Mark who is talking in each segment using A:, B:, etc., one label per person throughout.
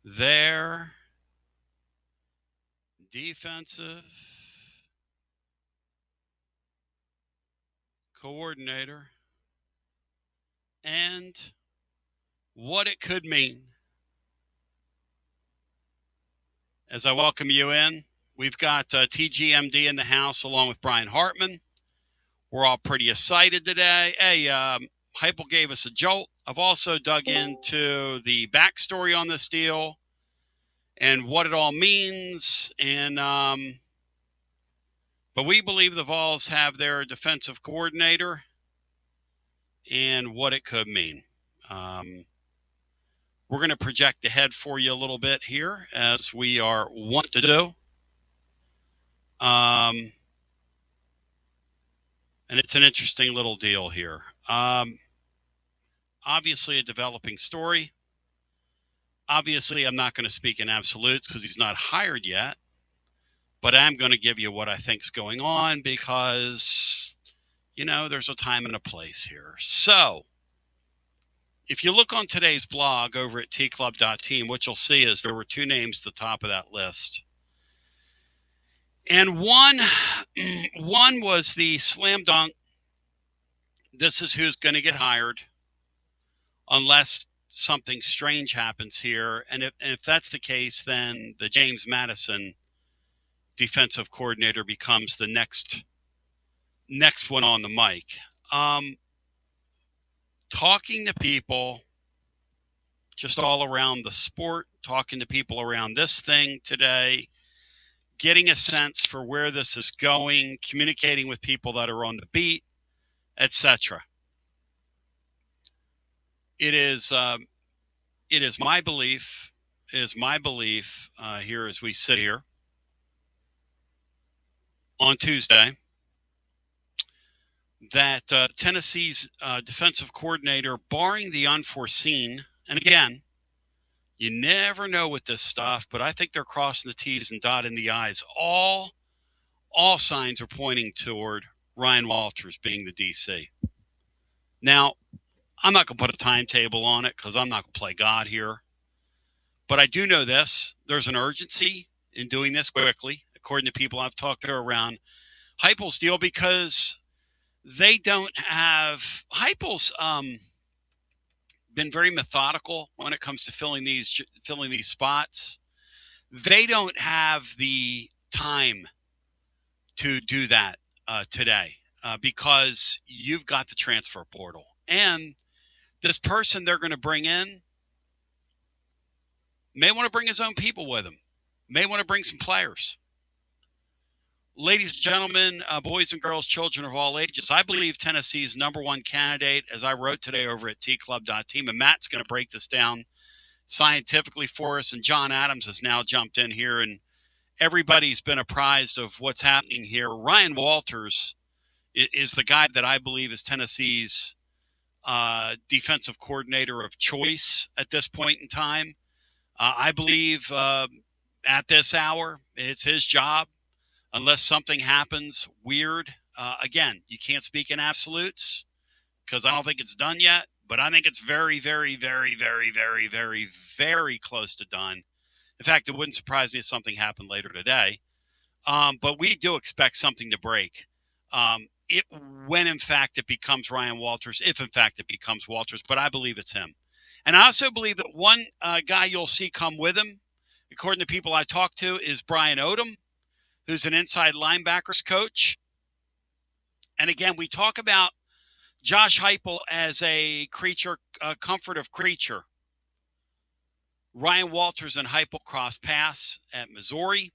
A: their defensive coordinator and what it could mean. As I welcome you in, we've got TGMD in the house along with Brian Hartman. We're all pretty excited today. Hey, Heupel gave us a jolt. I've also dug into the backstory on this deal and what it all means. But we believe the Vols have their defensive coordinator and what it could mean. We're going to project ahead for you a little bit here, as we are wont to do. And it's an interesting little deal here. Obviously, a developing story. Obviously, I'm not going to speak in absolutes because he's not hired yet. But I'm going to give you what I think is going on because, there's a time and a place here. So, if you look on today's blog over at tclub.team, what you'll see is there were two names at the top of that list. And one was the slam dunk. This is who's going to get hired unless something strange happens here. And if that's the case, then the James Madison defensive coordinator becomes the next one on the mic. Talking to people just all around the sport, talking to people around this thing today, getting a sense for where this is going, communicating with people that are on the beat, etc. It is my belief here as we sit here on Tuesday that Tennessee's defensive coordinator, barring the unforeseen, and again, you never know with this stuff, but I think they're crossing the T's and dotting the I's. All signs are pointing toward Ryan Walters being the DC. Now, I'm not going to put a timetable on it because I'm not going to play God here. But I do know this. There's an urgency in doing this quickly, according to people I've talked to around Heupel's deal, because they don't have – Heupel's been very methodical when it comes to filling these spots. They don't have the time to do that today because you've got the transfer portal. And this person they're going to bring in may want to bring his own people with him, may want to bring some players. Ladies and gentlemen, boys and girls, children of all ages, I believe Tennessee's number one candidate, as I wrote today over at tclub.team, and Matt's going to break this down scientifically for us, and John Adams has now jumped in here, and everybody's been apprised of what's happening here. Ryan Walters is the guy that I believe is Tennessee's defensive coordinator of choice at this point in time. I believe at this hour, it's his job. Unless something happens weird. Again, you can't speak in absolutes because I don't think it's done yet, but I think it's very, very, very, very, very, very, very close to done. In fact, it wouldn't surprise me if something happened later today. But we do expect something to break. When, in fact, it becomes Ryan Walters, if, in fact, it becomes Walters, but I believe it's him. And I also believe that one guy you'll see come with him, according to people I talked to, is Brian Odom, who's an inside linebackers coach. And again, we talk about Josh Heupel as a comfort of creature. Ryan Walters and Heupel cross paths at Missouri.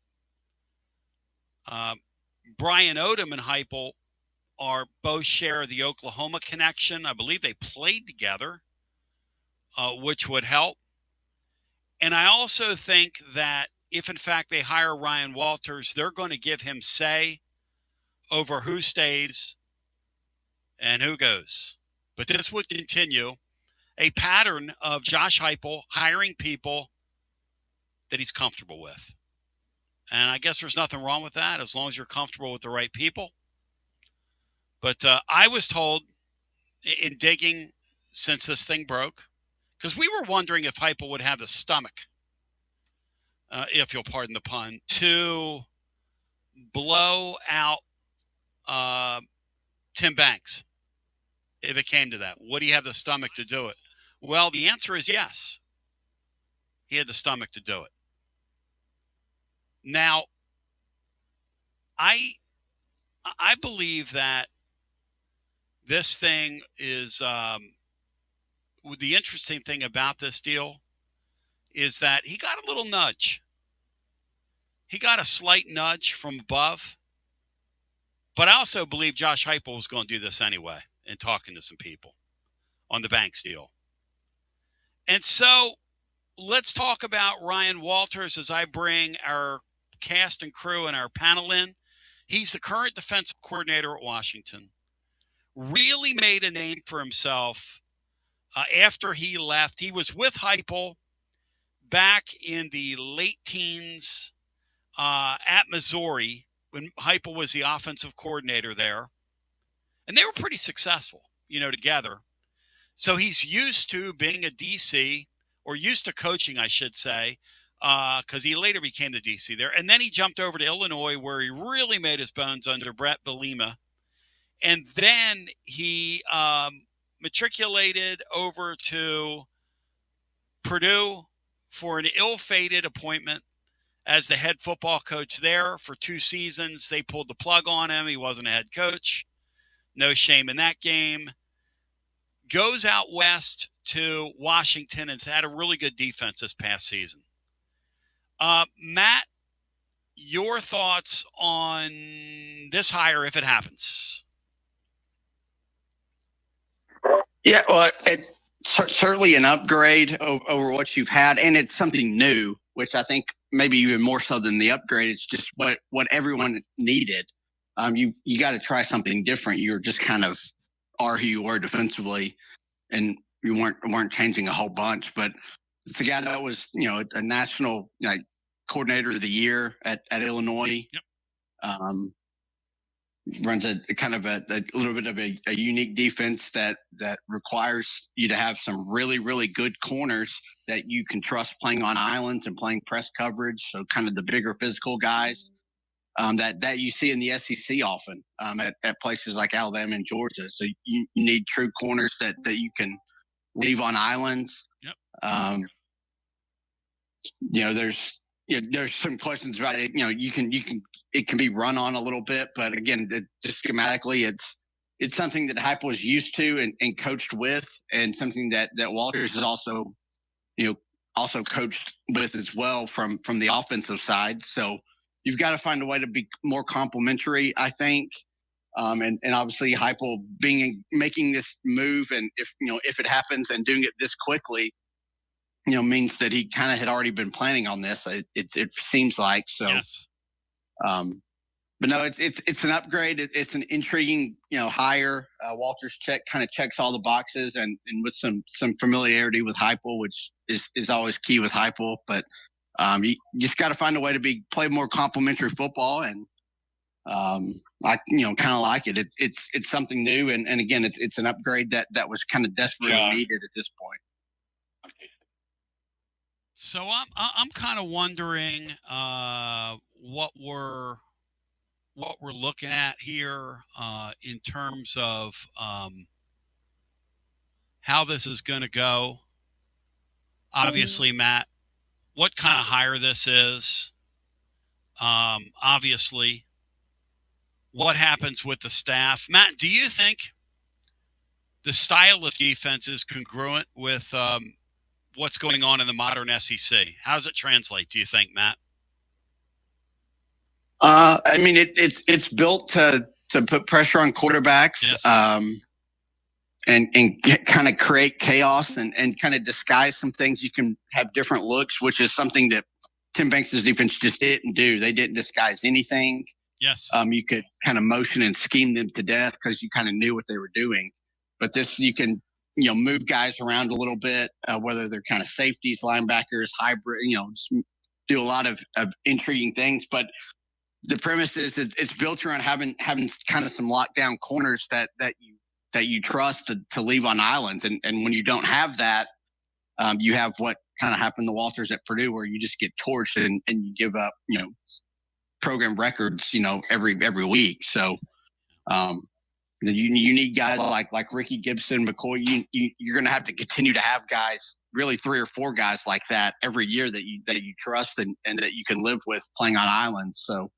A: Brian Odom and Heupel are both share the Oklahoma connection. I believe they played together, which would help. And I also think that if, in fact, they hire Ryan Walters, they're going to give him say over who stays and who goes. But this would continue a pattern of Josh Heupel hiring people that he's comfortable with. And I guess there's nothing wrong with that as long as you're comfortable with the right people. But I was told in digging since this thing broke, because we were wondering if Heupel would have the stomach if you'll pardon the pun, to blow out Tim Banks if it came to that? Would he have the stomach to do it? Well, the answer is yes. He had the stomach to do it. Now, I believe that this thing is the interesting thing about this deal is that he got a little nudge. He got a slight nudge from above. But I also believe Josh Heupel was going to do this anyway and talking to some people on the Banks deal. And so let's talk about Ryan Walters as I bring our cast and crew and our panel in. He's the current defensive coordinator at Washington. Really made a name for himself after he left. He was with Heupel back in the late teens at Missouri when Heupel was the offensive coordinator there. And they were pretty successful, together. So he's used to being a DC, or used to coaching, I should say, because he later became the DC there. And then he jumped over to Illinois, where he really made his bones under Brett Bielema. And then he matriculated over to Purdue for an ill-fated appointment as the head football coach there for 2 seasons. They pulled the plug on him. He wasn't a head coach. No shame in that game. Goes out west to Washington and has had a really good defense this past season. Matt, your thoughts on this hire if it happens?
B: Yeah, well, it's certainly an upgrade over what you've had, and it's something new, which I think maybe even more so than the upgrade. It's just what everyone needed. You got to try something different. You're just kind of are who you were defensively, and you weren't changing a whole bunch. But the guy that was a national coordinator of the year at Illinois. Yep. Runs a kind of a little bit of a unique defense that requires you to have some really, really good corners that you can trust playing on islands and playing press coverage. So kind of the bigger physical guys that you see in the SEC often at places like Alabama and Georgia. So you need true corners that you can leave on islands. Yep. There's some questions about it. It can be run on a little bit, but again, just schematically, it's something that Heupel was used to and coached with, and something that Walters is also coached with as well from the offensive side. So you've got to find a way to be more complementary, I think. And obviously Heupel making this move, and if it happens and doing it this quickly, means that he kind of had already been planning on this. It seems like so. Yes. But no, it's an upgrade. It's an intriguing hire. Walters checks all the boxes, and with some familiarity with Heupel, which is always key with Heupel. But you just got to find a way to play more complementary football, and I kind of like it. It's something new, and again, it's an upgrade that was kind of desperately needed at this point.
A: So I'm kind of wondering what we're looking at here in terms of how this is going to go. Obviously, Matt, what kind of hire this is. Obviously, what happens with the staff. Matt, do you think the style of defense is congruent with what's going on in the modern SEC? How does it translate, do you think, Matt?
B: I mean, it's built to put pressure on quarterbacks, yes. And kind of create chaos and kind of disguise some things. You can have different looks, which is something that Tim Banks' defense just didn't do. They didn't disguise anything.
A: Yes.
B: You could kind of motion and scheme them to death because you kind of knew what they were doing. But this, you can move guys around a little bit, whether they're kind of safeties, linebackers, hybrid, just do a lot of intriguing things. But the premise is it's built around having kind of some lockdown corners that you trust to leave on islands. And when you don't have that, you have what kind of happened to Walters at Purdue, where you just get torched and you give up, program records, every week. So, you need guys like Ricky Gibson, McCoy. You're going to have to continue to have guys, really 3 or 4 guys like that every year that you trust and that you can live with playing on islands. So,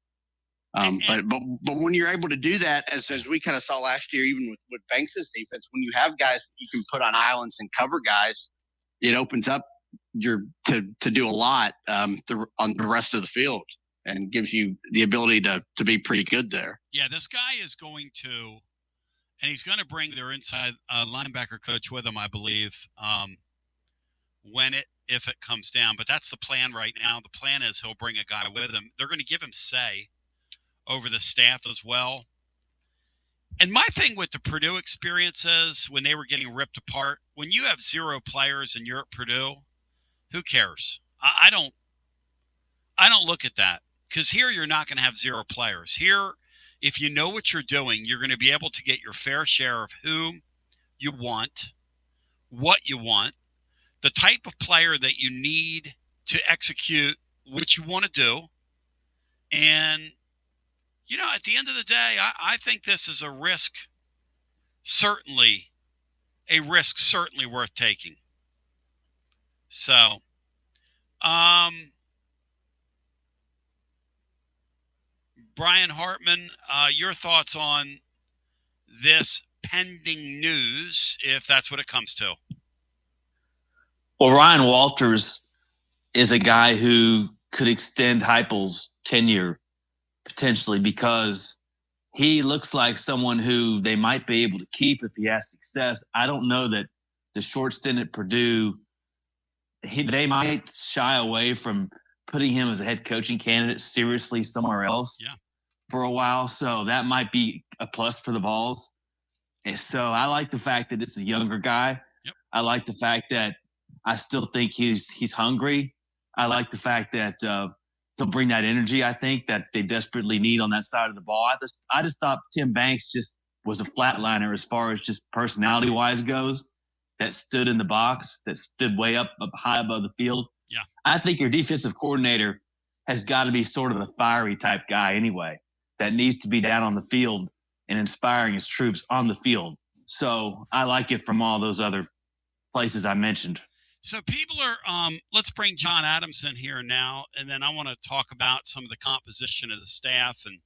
B: but when you're able to do that, as we kind of saw last year, even with Banks's defense, when you have guys that you can put on islands and cover guys, it opens up to do a lot on the rest of the field and gives you the ability to be pretty good there.
A: Yeah, this guy is going to, and he's going to bring their inside linebacker coach with him, I believe, if it comes down. But that's the plan right now. The plan is he'll bring a guy with him. They're going to give him say over the staff as well. And my thing with the Purdue experience is when they were getting ripped apart, when you have 0 players and you're at Purdue, who cares? I don't look at that, because here you're not going to have 0 players. Here, if you know what you're doing, you're going to be able to get your fair share of who you want, what you want, the type of player that you need to execute what you want to do. And, at the end of the day, I think this is a risk certainly worth taking. So, Brian Hartman, your thoughts on this pending news, if that's what it comes to?
C: Well, Ryan Walters is a guy who could extend Heupel's tenure potentially, because he looks like someone who they might be able to keep if he has success. I don't know that the short stint at Purdue, they might shy away from putting him as a head coaching candidate seriously somewhere else for a while. So that might be a plus for the Vols. And so I like the fact that it's a younger guy.
A: Yep.
C: I like the fact that I still think he's hungry. I like the fact that he'll bring that energy, I think, that they desperately need on that side of the ball. I just thought Tim Banks just was a flatliner as far as just personality-wise goes, that stood in the box, that stood way up high above the field.
A: Yeah.
C: I think your defensive coordinator has got to be sort of a fiery type guy anyway, that needs to be down on the field and inspiring his troops on the field. So I like it from all those other places I mentioned.
A: So people are, let's bring John Adams in here now, and then I want to talk about some of the composition of the staff. And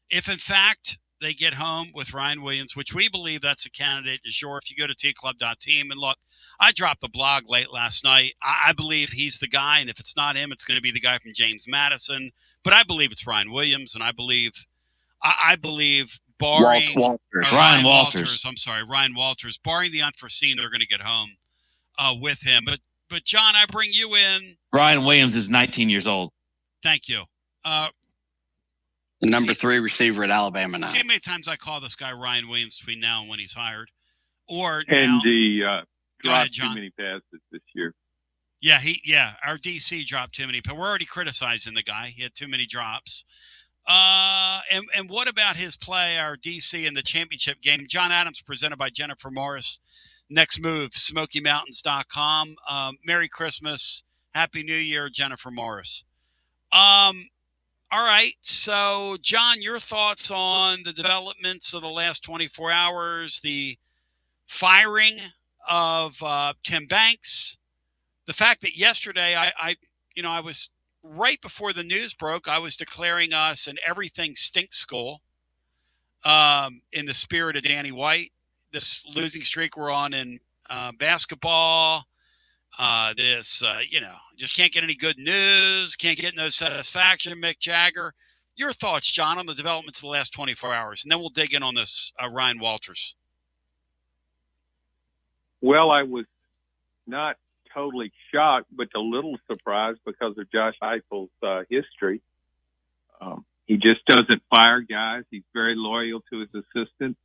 A: if, in fact, they get home with Ryan Williams, which we believe that's a candidate du jour. If you go to tclub.team and look, I dropped the blog late last night. I believe he's the guy, and if it's not him, it's going to be the guy from James Madison. But I believe it's Ryan Williams, and I believe barring
C: Ryan Walters.
A: I'm sorry, Ryan Walters. Barring the unforeseen, they're going to get home with him. But John, I bring you in.
C: Ryan Williams is 19 years old.
A: Thank you.
B: The number 3 receiver at Alabama now.
A: See how many times I call this guy Ryan Williams between now and when he's hired?
D: Dropped too many passes this year.
A: Yeah, our DC dropped too many. But we're already criticizing the guy. He had too many drops. And what about his play, our DC, in the championship game? John Adams, presented by Jennifer Morris. Next move, SmokyMountains.com. Merry Christmas. Happy New Year, Jennifer Morris. All right. So, John, your thoughts on the developments of the last 24 hours, the firing of Tim Banks, the fact that yesterday I was right before the news broke, I was declaring us an everything stink school in the spirit of Danny White. This losing streak we're on in basketball. Just can't get any good news, can't get no satisfaction. Mick Jagger. Your thoughts, John, on the developments of the last 24 hours, and then we'll dig in on this Ryan Walters.
D: Well, I was not totally shocked, but a little surprised because of Josh Heupel's history. He just doesn't fire guys. He's very loyal to his assistants,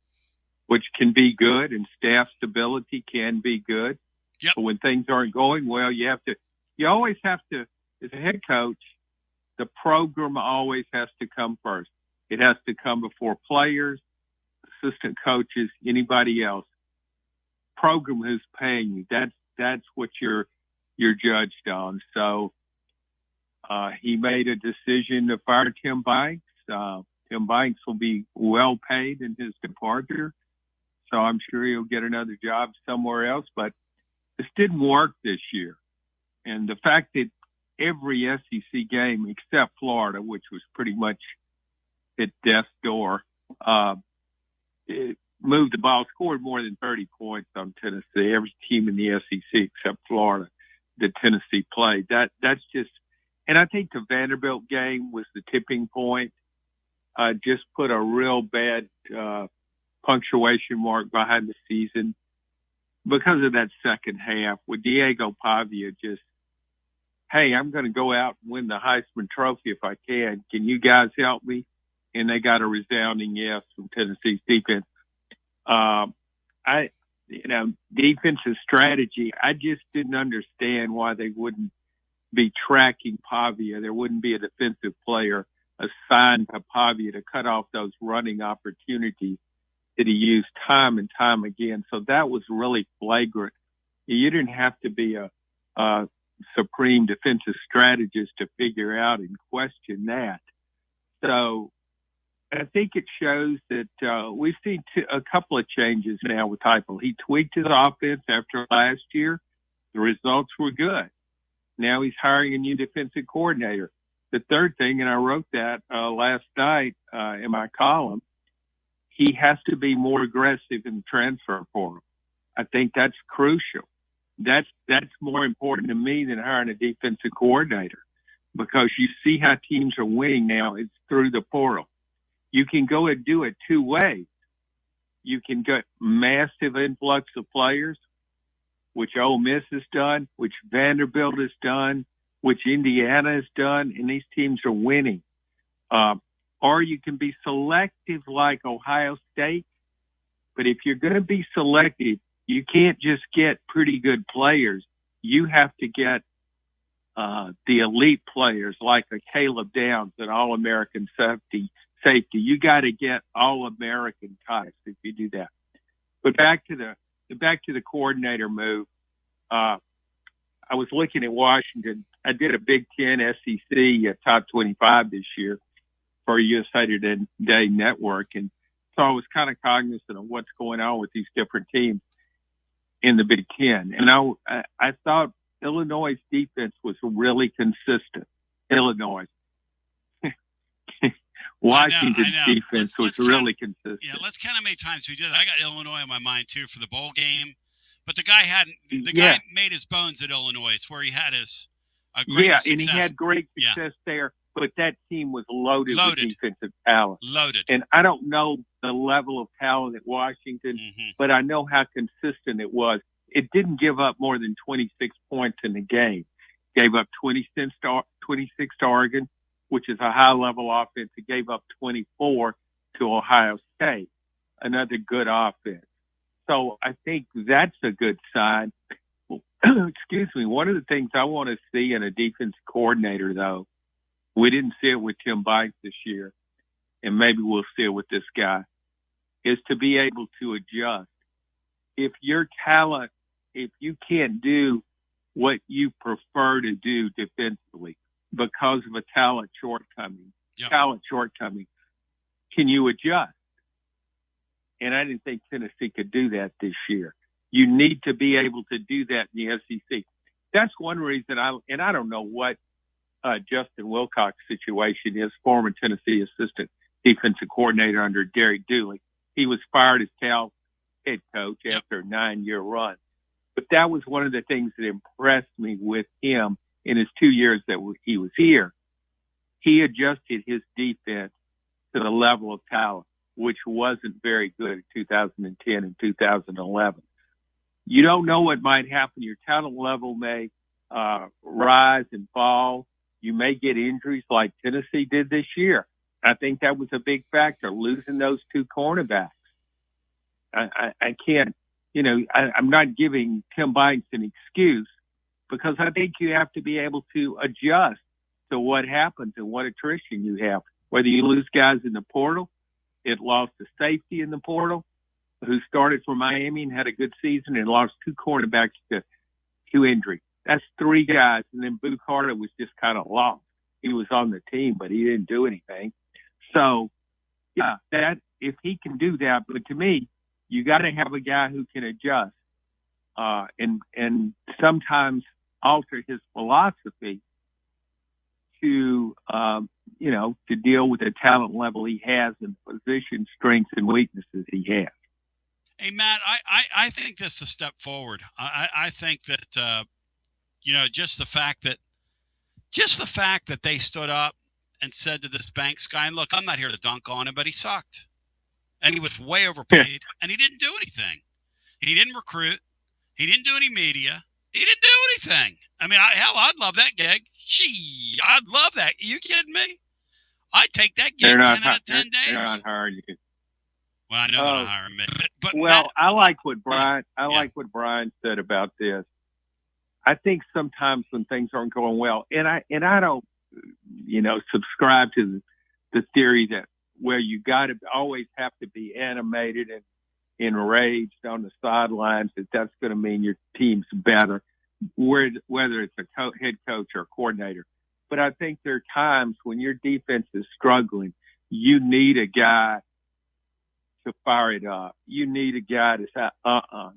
D: which can be good, and staff stability can be good.
A: Yep.
D: But when things aren't going well, you always have to, as a head coach, the program always has to come first. It has to come before players, assistant coaches, anybody else. Program who's paying you. That's what your you're judged on. So he made a decision to fire Tim Banks. Tim Banks will be well paid in his departure, so I'm sure he'll get another job somewhere else. But this didn't work this year. And the fact that every SEC game except Florida, which was pretty much at death's door, it moved the ball, scored more than 30 points on Tennessee. Every team in the SEC except Florida that Tennessee played. That's just, and I think the Vanderbilt game was the tipping point. Just put a real bad punctuation mark behind the season because of that second half with Diego Pavia just, hey, I'm going to go out and win the Heisman Trophy if I can. Can you guys help me? And they got a resounding yes from Tennessee's defense. Defensive strategy, I just didn't understand why they wouldn't be tracking Pavia. There wouldn't be a defensive player assigned to Pavia to cut off those running opportunities that he used time and time again. So that was really flagrant. You didn't have to be a supreme defensive strategist to figure out and question that. So I think it shows that we've seen a couple of changes now with Heupel. He tweaked his offense after last year. The results were good. Now he's hiring a new defensive coordinator. The third thing, and I wrote that last night in my column, he has to be more aggressive in the transfer portal. I think that's crucial. That's more important to me than hiring a defensive coordinator, because you see how teams are winning now. It's through the portal. You can go and do it two ways. You can get massive influx of players, which Ole Miss has done, which Vanderbilt has done, which Indiana has done, and these teams are winning. Or you can be selective like Ohio State. But if you're going to be selective, you can't just get pretty good players. You have to get the elite players like a Caleb Downs, an All-American safety. You got to get All-American types if you do that. But back to the coordinator move. I was looking at Washington. I did a Big Ten SEC top 25 this year for USA Today Network, and so I was kind of cognizant of what's going on with these different teams in the Big Ten. And I thought Illinois' defense was really consistent. Illinois. Washington's defense was really consistent.
A: Yeah, let's count how many times we did. I got Illinois on my mind too for the bowl game, but the guy guy made his bones at Illinois. It's where he had his great success.
D: And he had great success there. But that team was loaded with defensive talent.
A: Loaded.
D: And I don't know the level of talent at Washington, but I know how consistent it was. It didn't give up more than 26 points in the game. Gave up 26 to Oregon, which is a high-level offense. It gave up 24 to Ohio State, another good offense. So I think that's a good sign. Excuse me. One of the things I want to see in a defense coordinator, though, we didn't see it with Tim Banks this year, and maybe we'll see it with this guy, is to be able to adjust. If your talent, if you can't do what you prefer to do defensively because of a talent shortcoming, can you adjust? And I didn't think Tennessee could do that this year. You need to be able to do that in the SEC. That's one reason I don't know what Justin Wilcox's situation is, former Tennessee assistant defensive coordinator under Derek Dooley. He was fired as Cal head coach after a 9-year run. But that was one of the things that impressed me with him in his 2 years that he was here. He adjusted his defense to the level of talent, which wasn't very good in 2010 and 2011. You don't know what might happen. Your talent level may rise and fall. You may get injuries like Tennessee did this year. I think that was a big factor, losing those two cornerbacks. I can't, I'm not giving Tim Banks an excuse, because I think you have to be able to adjust to what happens and what attrition you have. Whether you lose guys in the portal, it lost a safety in the portal who started for Miami and had a good season, and lost two cornerbacks to injury. That's three guys. And then Boo Carter was just kind of lost. He was on the team, but he didn't do anything. So, yeah, that if he can do that, but to me, you got to have a guy who can adjust and sometimes alter his philosophy to to deal with the talent level he has and position strengths and weaknesses he has.
A: Hey, Matt, I think this is a step forward. I think that just the fact that they stood up and said to this Banks guy, and look, I'm not here to dunk on him, but he sucked. And he was way overpaid, and he didn't do anything. He didn't recruit. He didn't do any media. He didn't do anything. I mean, I'd love that gig. Gee, I'd love that. Are you kidding me? I'd take that gig 10 out of 10 days.
D: They're not hiring you.
A: Well, I know they're not hiring me. But
D: well,
A: Matt,
D: I like what Brian said about this. I think sometimes when things aren't going well, and I don't, subscribe to the theory that you got to always have to be animated and enraged on the sidelines, that's going to mean your team's better, whether it's a head coach or a coordinator. But I think there are times when your defense is struggling, you need a guy to fire it up. You need a guy to say,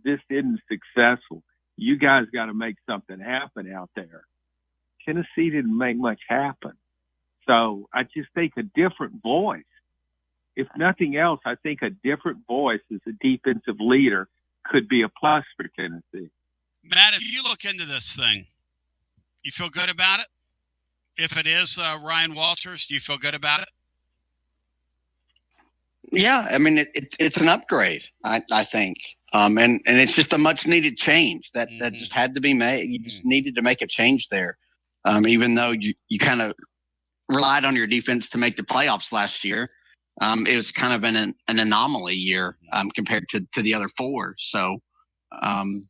D: this isn't successful. You guys got to make something happen out there. Tennessee didn't make much happen. So I just think a different voice. If nothing else, I think a different voice as a defensive leader could be a plus for Tennessee.
A: Matt, if you look into this thing, you feel good about it? If it is Ryan Walters, do you feel good about it?
B: Yeah, I mean, it's an upgrade, I think. And it's just a much-needed change that just had to be made. You just needed to make a change there. Even though you kind of relied on your defense to make the playoffs last year. It was kind of an anomaly year compared to the other four. So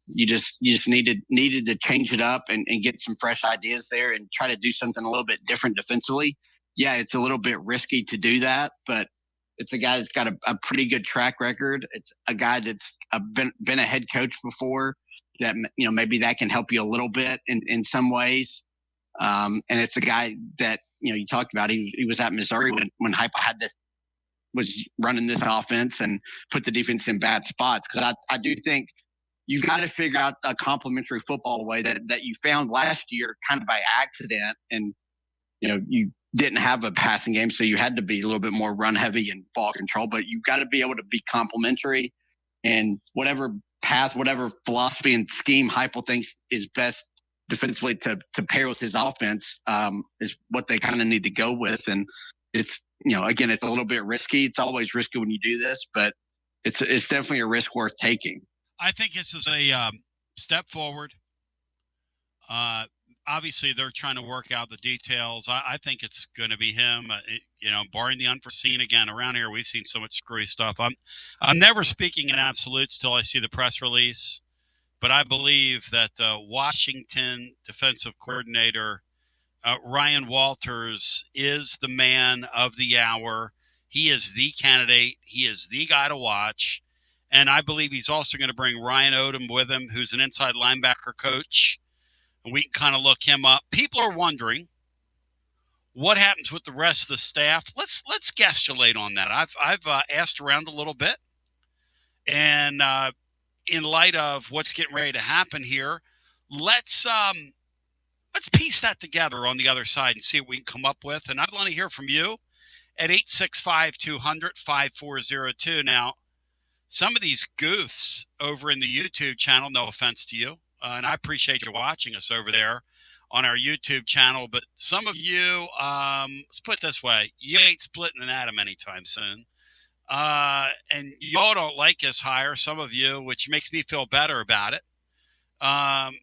B: you just needed to change it up and get some fresh ideas there and try to do something a little bit different defensively. Yeah, it's a little bit risky to do that, but it's a guy that's got a pretty good track record. It's a guy that's been a head coach before that, maybe that can help you a little bit in some ways. And it's a guy that, you talked about, he was at Missouri when Heupel was running this offense and put the defense in bad spots. Because I do think you've got to figure out a complementary football way that you found last year kind of by accident. And, you didn't have a passing game, so you had to be a little bit more run heavy and ball control. But you've got to be able to be complementary, and whatever path, whatever philosophy and scheme Heupel thinks is best defensively to pair with his offense is what they kind of need to go with. And it's, again, it's a little bit risky. It's always risky when you do this, but it's definitely a risk worth taking.
A: I think this is a step forward. Obviously, they're trying to work out the details. I think it's going to be him. Barring the unforeseen. Again, around here we've seen so much screwy stuff. I'm never speaking in absolutes till I see the press release, but I believe that Washington defensive coordinator Ryan Walters is the man of the hour. He is the candidate. He is the guy to watch. And I believe he's also going to bring Ryan Odom with him, who's an inside linebacker coach. And we can kind of look him up. People are wondering what happens with the rest of the staff. Let's guesstimate on that. I've asked around a little bit. And in light of what's getting ready to happen here, let's piece that together on the other side and see what we can come up with. And I'd want to hear from you at 865-200-5402. Now, some of these goofs over in the YouTube channel, no offense to you, and I appreciate you watching us over there on our YouTube channel, but some of you, let's put it this way, you ain't splitting an atom anytime soon. And y'all don't like this hire, some of you, which makes me feel better about it. Because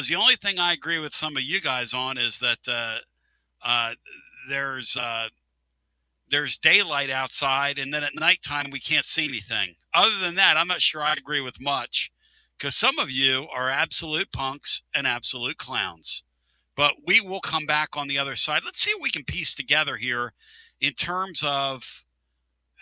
A: the only thing I agree with some of you guys on is that there's daylight outside, and then at nighttime we can't see anything. Other than that, I'm not sure I agree with much, because some of you are absolute punks and absolute clowns. But we will come back on the other side. Let's see what we can piece together here in terms of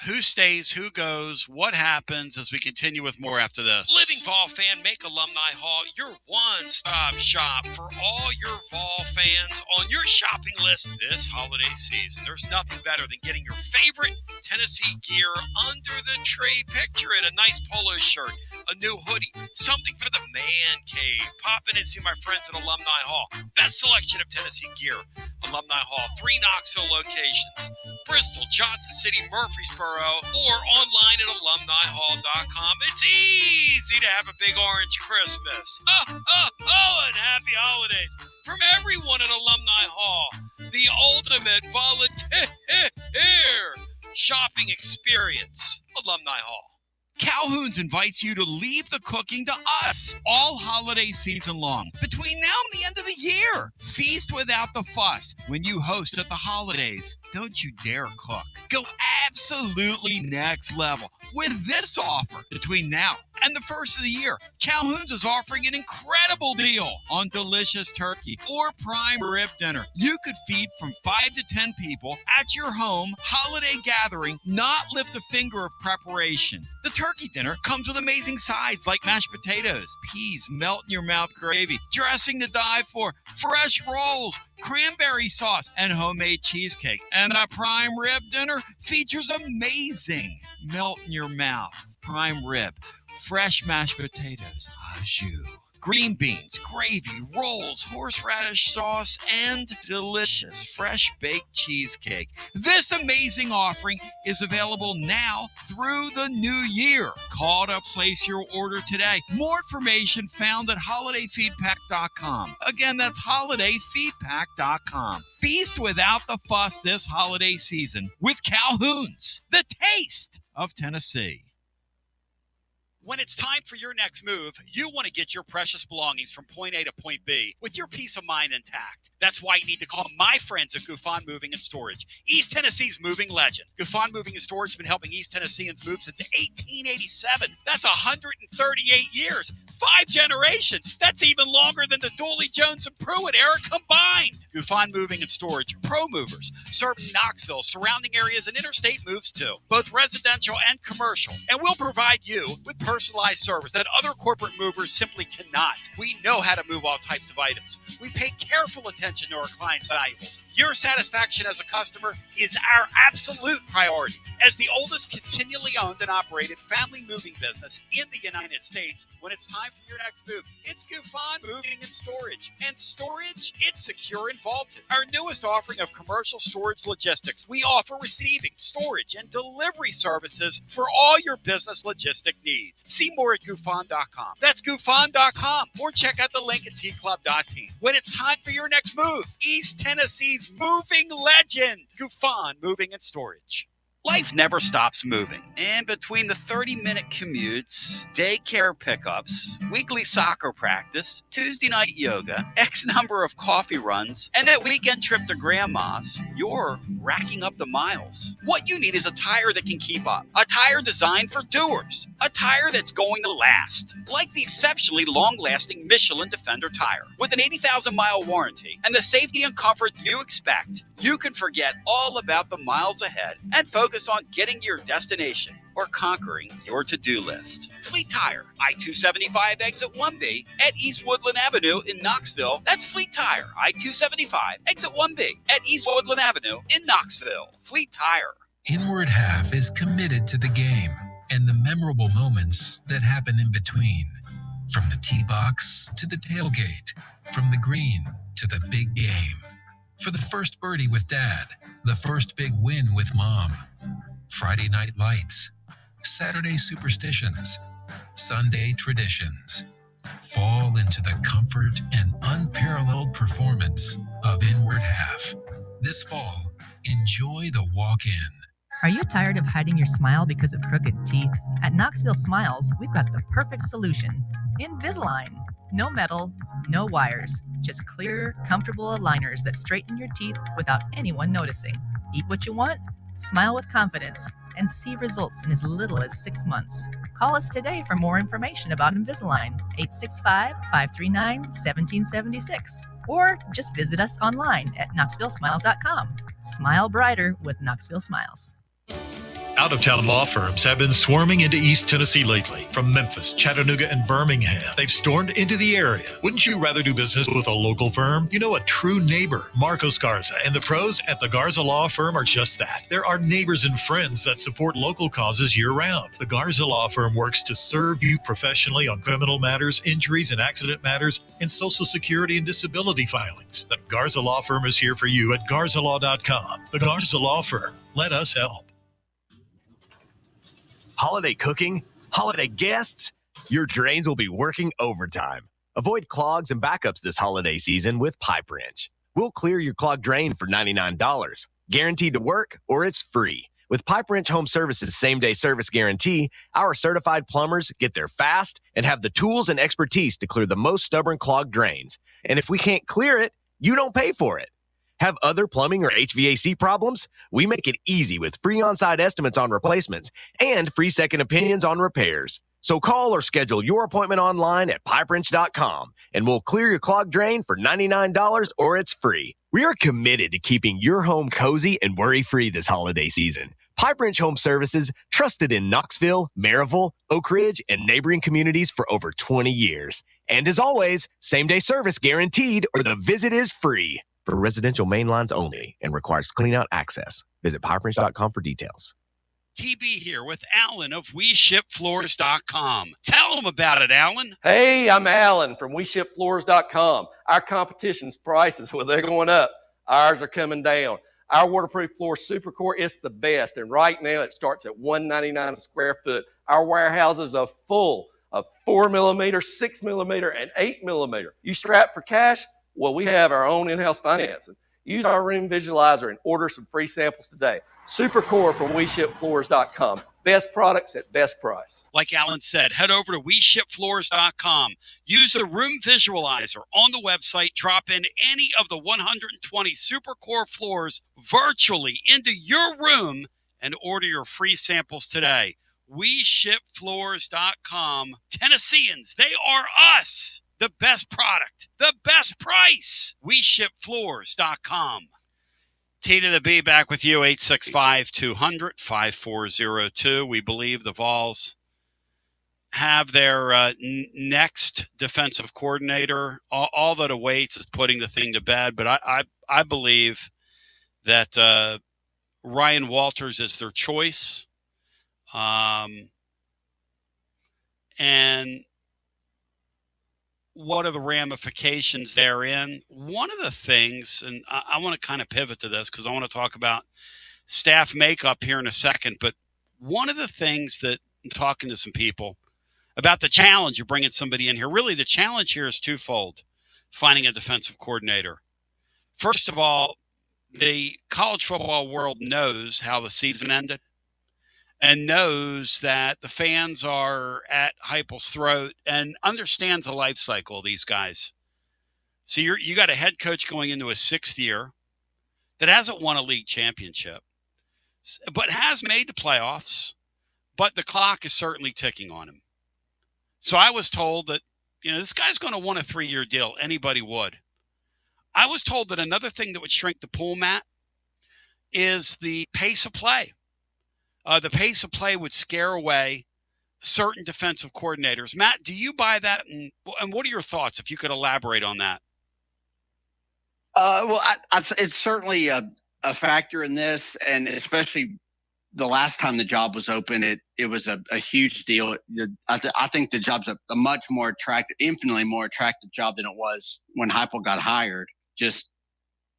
A: Who stays, who goes, what happens as we continue with more after this.
E: Living Vol fan, make Alumni Hall your one-stop shop for all your Vol fans on your shopping list this holiday season. There's nothing better than getting your favorite Tennessee gear under the tree. Picture it, a nice polo shirt, a new hoodie, something for the man cave. Pop in and see my friends at Alumni Hall. Best selection of Tennessee gear. Alumni Hall, 3 Knoxville locations, Bristol, Johnson City, Murfreesboro, or online at alumnihall.com. It's easy to have a big orange Christmas. And happy holidays from everyone at Alumni Hall. The ultimate volunteer shopping experience. Alumni Hall.
A: Calhoun's invites you to leave the cooking to us all holiday season long. Between now and the end of the year, feast without the fuss. When you host at the holidays, don't you dare cook. Go absolutely next level with this offer. Between now and the first of the year, Calhoun's is offering an incredible deal on delicious turkey or prime rib dinner. You could feed from 5 to 10 people at your home holiday gathering, not lift a finger of preparation. The turkey dinner comes with amazing sides like mashed potatoes, peas, melt-in-your-mouth gravy, dressing to die for, fresh rolls, cranberry sauce, and homemade cheesecake. And the prime rib dinner features amazing melt-in-your-mouth prime rib, fresh mashed potatoes, au jus, green beans, gravy, rolls, horseradish sauce, and delicious fresh baked cheesecake. This amazing offering is available now through the new year. Call to place your order today. More information found at holidayfeedpack.com. Again, that's holidayfeedpack.com. Feast without the fuss this holiday season with Calhoun's, the taste of Tennessee.
E: When it's time for your next move, you want to get your precious belongings from point A to point B with your peace of mind intact. That's why you need to call my friends at Gouffon Moving and Storage, East Tennessee's moving legend. Gouffon Moving and Storage has been helping East Tennesseans move since 1887. That's 138 years, 5 generations. That's even longer than the Dooley, Jones, and Pruitt era combined. Gouffon Moving and Storage, pro movers, serving Knoxville, surrounding areas, and interstate moves too, both residential and commercial. And we'll provide you with personalized service that other corporate movers simply cannot. We know how to move all types of items. We pay careful attention to our clients' valuables. Your satisfaction as a customer is our absolute priority. As the oldest continually owned and operated family moving business in the United States, when it's time for your next move, it's Gouffon Moving and Storage. And storage, it's secure and vaulted. Our newest offering of commercial storage logistics, we offer receiving, storage, and delivery services for all your business logistic needs. See more at Gouffon.com. That's Gouffon.com. Or check out the link at tclub.team. When it's time for your next move, East Tennessee's moving legend, Gouffon Moving and Storage.
A: Life never stops moving. And between the 30-minute commutes, daycare pickups, weekly soccer practice, Tuesday night yoga, X number of coffee runs, and that weekend trip to grandma's, you're racking up the miles. What you need is a tire that can keep up. A tire designed for doers. A tire that's going to last. Like the exceptionally long-lasting Michelin Defender tire. With an 80,000-mile warranty and the safety and comfort you expect, you can forget all about the miles ahead and focus on getting your destination or conquering your to-do list. Fleet Tire, I-275 exit 1B at East Woodland Avenue in Knoxville. That's Fleet Tire, I-275 exit 1B at East Woodland Avenue in Knoxville. Fleet Tire.
F: Inward Half is committed to the game and the memorable moments that happen in between. From the tee box to the tailgate, from the green to the big game. For the first birdie with Dad, the first big win with Mom. Friday night lights, Saturday superstitions, Sunday traditions. Fall into the comfort and unparalleled performance of Inward Half. This fall, enjoy the walk-in.
G: Are you tired of hiding your smile because of crooked teeth? At Knoxville Smiles, we've got the perfect solution. Invisalign. No metal, no wires, just clear, comfortable aligners that straighten your teeth without anyone noticing. Eat what you want, smile with confidence, and see results in as little as 6 months. Call us today for more information about Invisalign, 865-539-1776. Or just visit us online at knoxvillesmiles.com. Smile brighter with Knoxville Smiles.
H: Out-of-town law firms have been swarming into East Tennessee lately. From Memphis, Chattanooga, and Birmingham, they've stormed into the area. Wouldn't you rather do business with a local firm? You know, a true neighbor. Marcos Garza and the pros at the Garza Law Firm are just that. There are neighbors and friends that support local causes year-round. The Garza Law Firm works to serve you professionally on criminal matters, injuries and accident matters, and Social Security and disability filings. The Garza Law Firm is here for you at garzalaw.com. The Garza Law Firm. Let us help.
I: Holiday cooking? Holiday guests? Your drains will be working overtime. Avoid clogs and backups this holiday season with Pipe Wrench. We'll clear your clogged drain for $99. Guaranteed to work or it's free. With Pipe Wrench Home Services same-day service guarantee, our certified plumbers get there fast and have the tools and expertise to clear the most stubborn clogged drains. And if we can't clear it, you don't pay for it. Have other plumbing or HVAC problems? We make it easy with free on-site estimates on replacements and free second opinions on repairs. So call or schedule your appointment online at pipewrench.com and we'll clear your clogged drain for $99 or it's free. We are committed to keeping your home cozy and worry-free this holiday season. Pipe Wrench Home Services, trusted in Knoxville, Maryville, Oak Ridge, and neighboring communities for over 20 years. And as always, same-day service guaranteed or the visit is free. For residential main lines only and requires clean-out access. Visit pipewrench.com for details.
A: TB here with Alan of WeShipFloors.com. Tell them about it, Alan.
J: Hey, I'm Alan from WeShipFloors.com. Our competition's prices, well, they're going up. Ours are coming down. Our waterproof floor Supercore is the best, and right now it starts at $199 a square foot. Our warehouses are full of 4mm, 6mm, and 8mm. You strapped for cash? Well, we have our own in-house financing. Use our room visualizer and order some free samples today. Supercore from WeShipFloors.com. Best products at best price.
A: Like Alan said, head over to WeShipFloors.com. Use the room visualizer on the website. Drop in any of the 120 Supercore floors virtually into your room and order your free samples today. WeShipFloors.com. Tennesseans, they are us. The best product, the best price. WeShipFloors.com. T to the B back with you, 865-200-5402. We believe the Vols have their next defensive coordinator. All that awaits is putting the thing to bed. But I believe that Ryan Walters is their choice. And what are the ramifications therein? One of the things, and I want to kind of pivot to this because I want to talk about staff makeup here in a second, but one of the things that I'm talking to some people about the challenge of bringing somebody in here, really the challenge here is twofold, finding a defensive coordinator. First of all, the college football world knows how the season ended and knows that the fans are at Heupel's throat and understands the life cycle of these guys. So you got a head coach going into his sixth year that hasn't won a league championship, but has made the playoffs, but the clock is certainly ticking on him. So I was told that, this guy's going to want a 3-year deal. Anybody would. I was told that another thing that would shrink the pool, Matt, is the pace of play. The pace of play would scare away certain defensive coordinators. Matt, do you buy that? And what are your thoughts, if you could elaborate on that?
B: Well, it's certainly a factor in this, and especially the last time the job was open, it was a huge deal. I think the job's a much more attractive, infinitely more attractive job than it was when Heupel got hired, just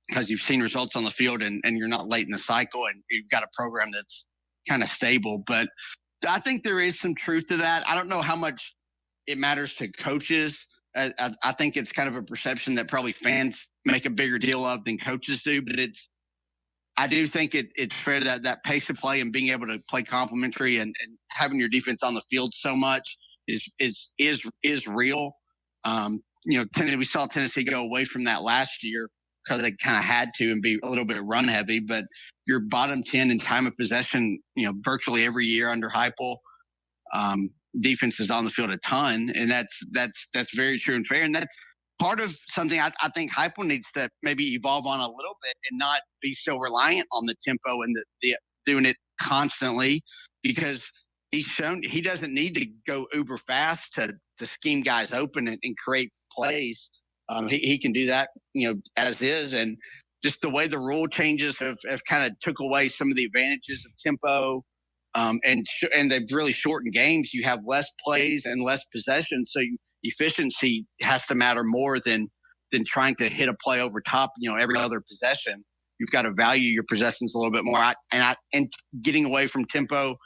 B: because you've seen results on the field and you're not late in the cycle and you've got a program that's kind of stable. But I think there is some truth to that. I don't know how much it matters to coaches. I think it's kind of a perception that probably fans make a bigger deal of than coaches do, but I do think it's fair that pace of play and being able to play complementary and having your defense on the field so much is real. We saw Tennessee go away from that last year because they kind of had to and be a little bit run heavy, but your bottom 10 in time of possession, virtually every year under Heupel, defense is on the field a ton. And that's very true and fair. And that's part of something I think Heupel needs to maybe evolve on a little bit and not be so reliant on the tempo and the doing it constantly because he's shown he doesn't need to go uber fast to scheme guys open and create plays. He can do that, as is. And just the way the rule changes have kind of took away some of the advantages of tempo. And they've really shortened games. You have less plays and less possession. So efficiency has to matter more than trying to hit a play over top, every other possession. You've got to value your possessions a little bit more. And getting away from tempo,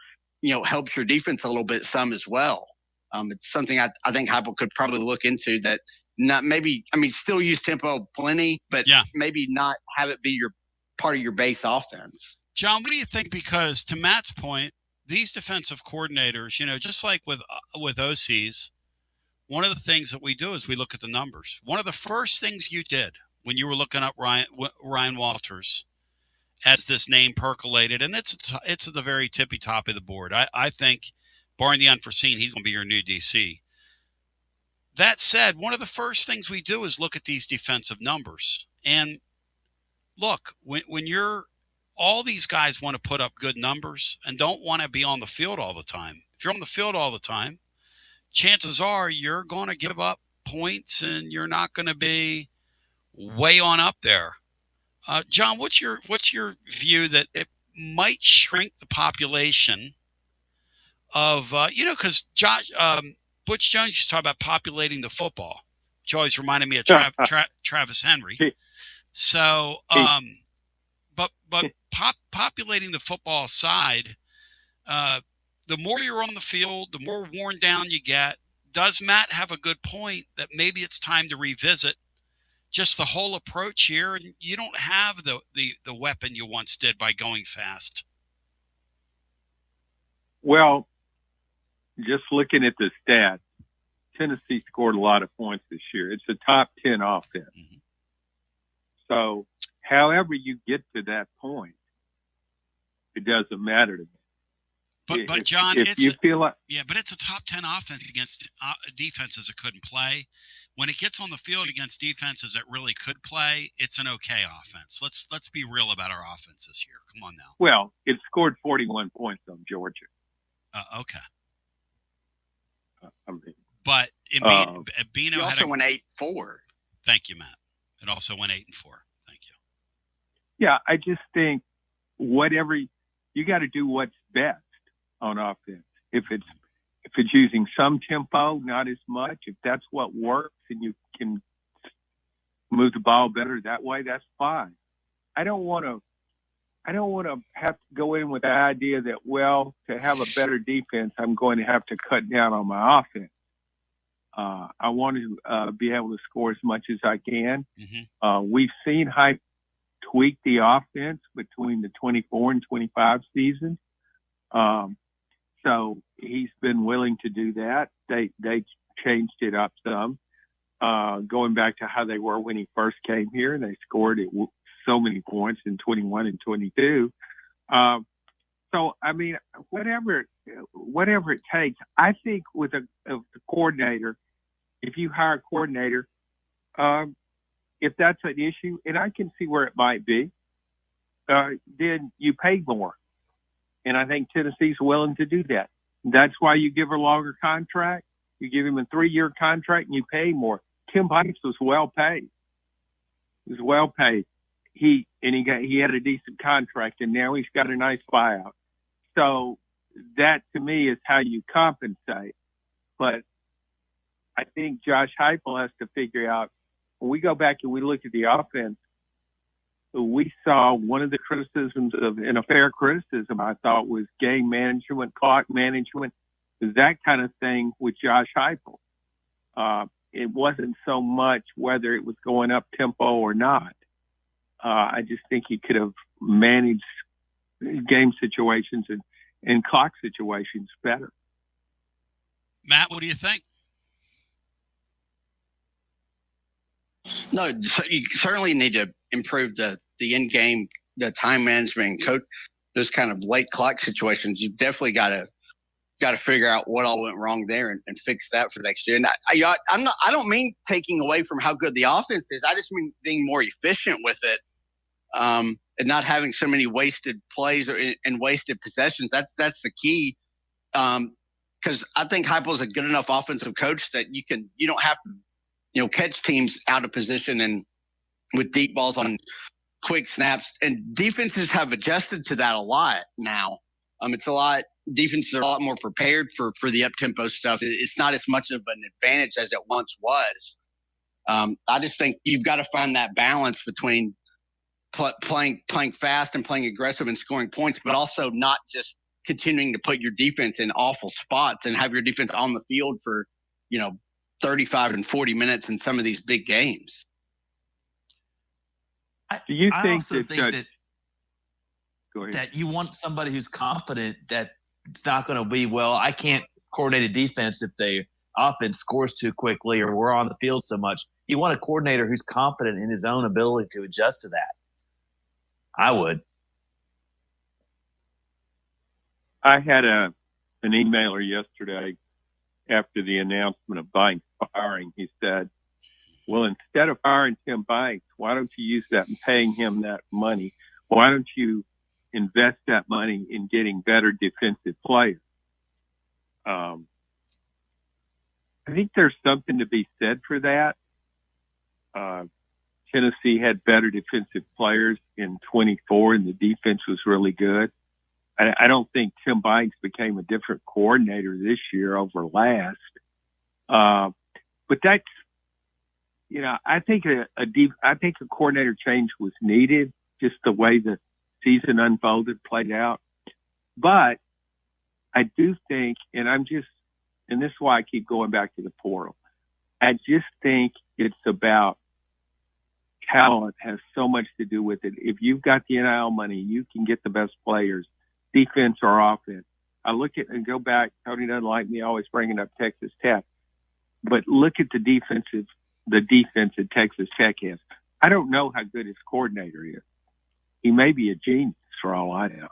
B: helps your defense a little bit some as well. It's something I think Heupel could probably look into that. Not maybe, still use tempo plenty, but maybe not have it be your part of your base offense.
A: John, what do you think? Because to Matt's point, these defensive coordinators, just like with OCs, one of the things that we do is we look at the numbers. One of the first things you did when you were looking up Ryan Walters, as this name percolated, and it's at the very tippy top of the board. I think, barring the unforeseen, he's going to be your new DC. That said, one of the first things we do is look at these defensive numbers. And look, when you're all these guys want to put up good numbers and don't want to be on the field all the time. If you're on the field all the time, chances are you're going to give up points and you're not going to be way on up there. John, what's your view that it might shrink the population of, because Butch Jones used to talk about populating the football, which always reminded me of Travis Henry. So, but populating the football side, the more you're on the field, the more worn down you get. Does Matt have a good point that maybe it's time to revisit just the whole approach here, and you don't have the weapon you once did by going fast?
D: Well, just looking at the stats, Tennessee scored a lot of points this year. It's a top 10 offense. Mm-hmm. So however you get to that point, it doesn't matter to me.
A: But John,
D: if you feel like,
A: but it's a top 10 offense against defenses that couldn't play. When it gets on the field against defenses that really could play, it's an okay offense. Let's be real about our offense this year. Come on now.
D: Well, it scored 41 points on Georgia.
A: Okay.
B: But
A: Bino
B: also
A: had
B: went 8-4.
A: Thank you, Matt. It also went 8-4. Thank you.
D: Yeah, I just think you got to do what's best on offense. If it's using some tempo, not as much, if that's what works and you can move the ball better that way, that's fine. I don't want to have to go in with the idea that, to have a better defense, I'm going to have to cut down on my offense. I want to be able to score as much as I can. Mm-hmm. We've seen Hype tweak the offense between the 24 and 25 season. So he's been willing to do that. They changed it up some, going back to how they were when he first came here. They scored so many points in 21 and 22. So, whatever it takes, I think with a coordinator, if you hire a coordinator, if that's an issue, and I can see where it might be, then you pay more. And I think Tennessee's willing to do that. That's why you give a longer contract. You give him a 3-year contract and you pay more. Tim Pipes was well paid. He was well paid. He had a decent contract, and now he's got a nice buyout. So that to me is how you compensate. But I think Josh Heupel has to figure out, when we go back and we look at the offense, we saw one of the criticisms and a fair criticism, I thought, was game management, clock management, that kind of thing with Josh Heupel. It wasn't so much whether it was going up tempo or not. I just think he could have managed game situations and clock situations better.
A: Matt, what do you think?
B: No, you certainly need to improve the in-game, the time management, and coach those kind of late clock situations. You've definitely got to figure out what all went wrong there and fix that for next year. And I don't mean taking away from how good the offense is. I just mean being more efficient with it. not having so many wasted plays and wasted possessions. That's the key. Because I think Heupel's a good enough offensive coach that you don't have to, catch teams out of position and with deep balls on quick snaps. And defenses have adjusted to that a lot now. Defenses are a lot more prepared for the up-tempo stuff. It's not as much of an advantage as it once was. I just think you've got to find that balance between playing fast and playing aggressive and scoring points, but also not just continuing to put your defense in awful spots and have your defense on the field for, 35 and 40 minutes in some of these big games.
D: Do you think
C: that you want somebody who's confident that it's not going to be, well, I can't coordinate a defense if the offense scores too quickly or we're on the field so much. You want a coordinator who's confident in his own ability to adjust to that. I would.
D: I had an emailer yesterday after the announcement of Banks firing. He said, well, instead of firing Tim Banks, why don't you use that and paying him that money? Why don't you invest that money in getting better defensive players? I think there's something to be said for that. Tennessee had better defensive players in 24, and the defense was really good. I don't think Tim Banks became a different coordinator this year over last. But that's, I think I think a coordinator change was needed, just the way the season unfolded, played out. But I do think, and this is why I keep going back to the portal. I just think it's about talent has so much to do with it. If you've got the NIL money, you can get the best players, defense or offense. I look at and go back. Tony doesn't like me always bringing up Texas Tech, but look at the defense that Texas Tech has. I don't know how good his coordinator is. He may be a genius for all I know,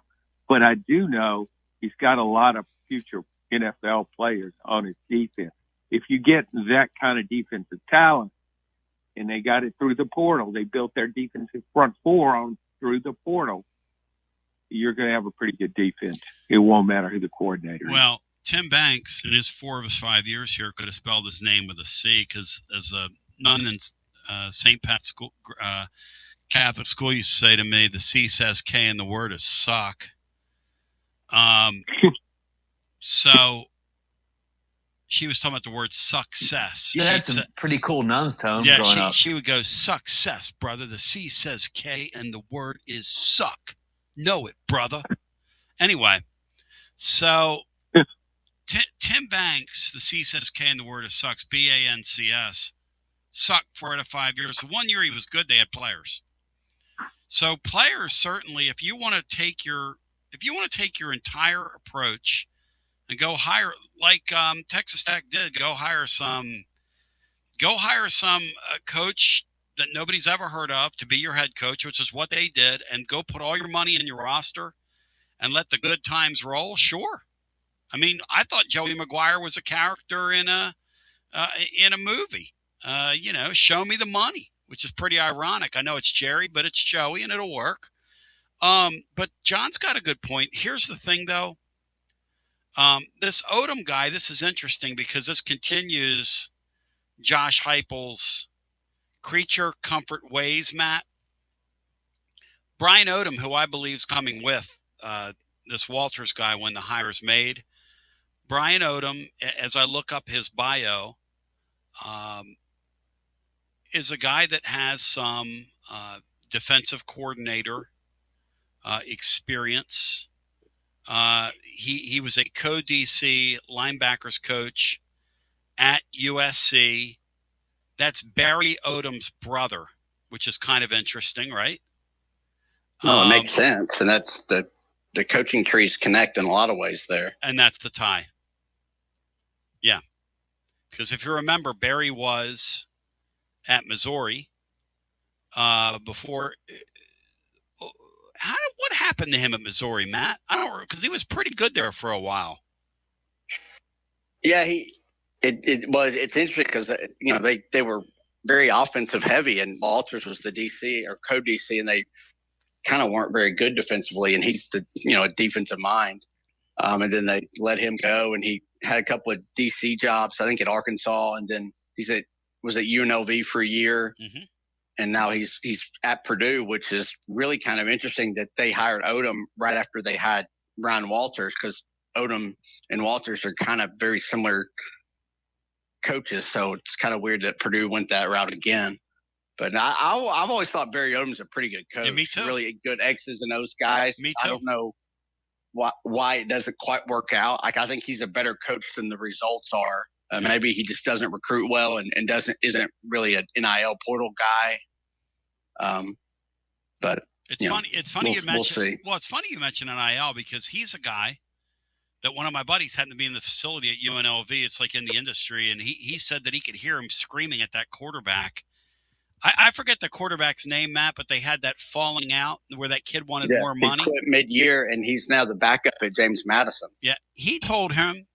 D: but I do know he's got a lot of future NFL players on his defense. If you get that kind of defensive talent, and they got it through the portal, they built their defensive front four through the portal, you're going to have a pretty good defense. It won't matter who the coordinator is.
A: Well, Tim Banks, in his 4 of his 5 years here, could have spelled his name with a C, because as a nun in St. Pat's school, Catholic school used to say to me, the C says K and the word is suck. So she was talking about the word success.
C: You had some pretty cool nuns tone growing up.
A: She would go, success, brother. The C says K and the word is suck. Know it, brother. Anyway, so Tim Banks, the C says K and the word is sucks, BANCS, sucked 4 out of 5 years. The 1 year he was good, they had players. So players, certainly, if you want to take your entire approach and go hire, like Texas Tech did, go hire some coach that nobody's ever heard of to be your head coach, which is what they did, and go put all your money in your roster and let the good times roll. Sure. I mean, I thought Joey Maguire was a character in a movie. Show me the money, which is pretty ironic. I know it's Jerry, but it's Joey, and it'll work. But John's got a good point. Here's the thing, though. This Odom guy, this is interesting because this continues Josh Heupel's creature comfort ways, Matt. Brian Odom, who I believe is coming with this Walters guy when the hire's made. Brian Odom, as I look up his bio, is a guy that has some defensive coordinator experience. He was a co-DC linebackers coach at USC. That's Barry Odom's brother, which is kind of interesting, right?
B: Well, it makes sense. And that's the coaching trees connect in a lot of ways there.
A: And that's the tie. Yeah. Because if you remember, Barry was at Missouri before. What happened to him at Missouri, Matt? I don't, because he was pretty good there for a while.
B: Yeah, it's interesting because they were very offensive heavy, and Walters was the DC or co-DC, and they kind of weren't very good defensively, and he's a defensive mind. And then they let him go, and he had a couple of DC jobs, I think at Arkansas, and then was at UNLV for a year.
A: Mm-hmm.
B: And now he's at Purdue, which is really kind of interesting that they hired Odom right after they had Ryan Walters, because Odom and Walters are kind of very similar coaches. So it's kind of weird that Purdue went that route again. But I've always thought Barry Odom's a pretty good coach.
A: Yeah, me too.
B: Really good X's and O's guys.
A: Me too.
B: I don't know why it doesn't quite work out. Like, I think he's a better coach than the results are. Maybe he just doesn't recruit well and isn't really an NIL portal guy. But
A: it's funny. It's funny you mentioned.
B: We'll see.
A: Well, it's funny you mentioned NIL, because he's a guy that one of my buddies happened to be in the facility at UNLV. It's like in the industry, and he said that he could hear him screaming at that quarterback. I forget the quarterback's name, Matt, but they had that falling out where that kid wanted more money.
B: He quit mid-year, and he's now the backup at James Madison.
A: Yeah, he told him,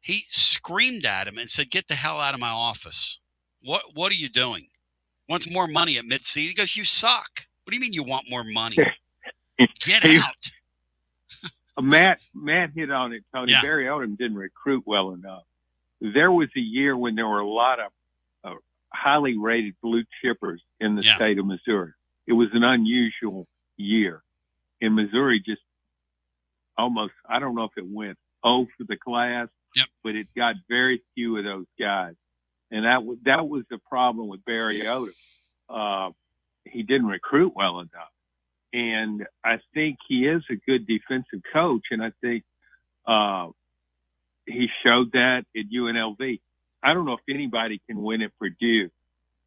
A: he screamed at him and said, "Get the hell out of my office! What are you doing? Wants more money at mid-season?" He goes, "You suck. What do you mean you want more money? Get out."
D: Matt hit on it, Tony.
A: Yeah.
D: Barry Odom didn't recruit well enough. There was a year when there were a lot of highly rated blue chippers in the state of Missouri. It was an unusual year. And Missouri just almost, I don't know if it went 0 for the class, but it got very few of those guys. And that was the problem with Barry Odom. He didn't recruit well enough. And I think he is a good defensive coach, and I think he showed that at UNLV. I don't know if anybody can win at Purdue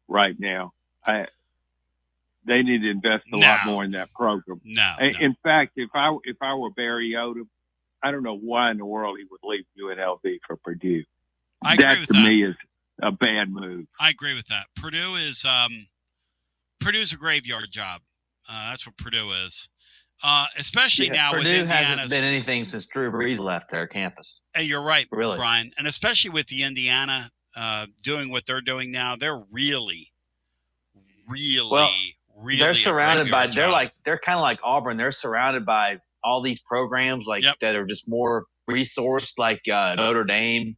D: right now. They need to invest a lot more in that program.
A: No.
D: In fact, if I were Barry Odom, I don't know why in the world he would leave UNLV for Purdue.
A: I agree with that.
D: To me is a bad move.
A: I agree with that. Purdue's a graveyard job. That's what Purdue is. Especially now with
C: Purdue
A: Indiana's,
C: hasn't been anything since Drew Brees left their campus.
A: Hey, you're right,
C: really,
A: Brian. And especially with the Indiana doing what they're doing now, they're really
C: they're surrounded by. They're kind of like Auburn. They're surrounded by all these programs that are just more resourced, like Notre Dame,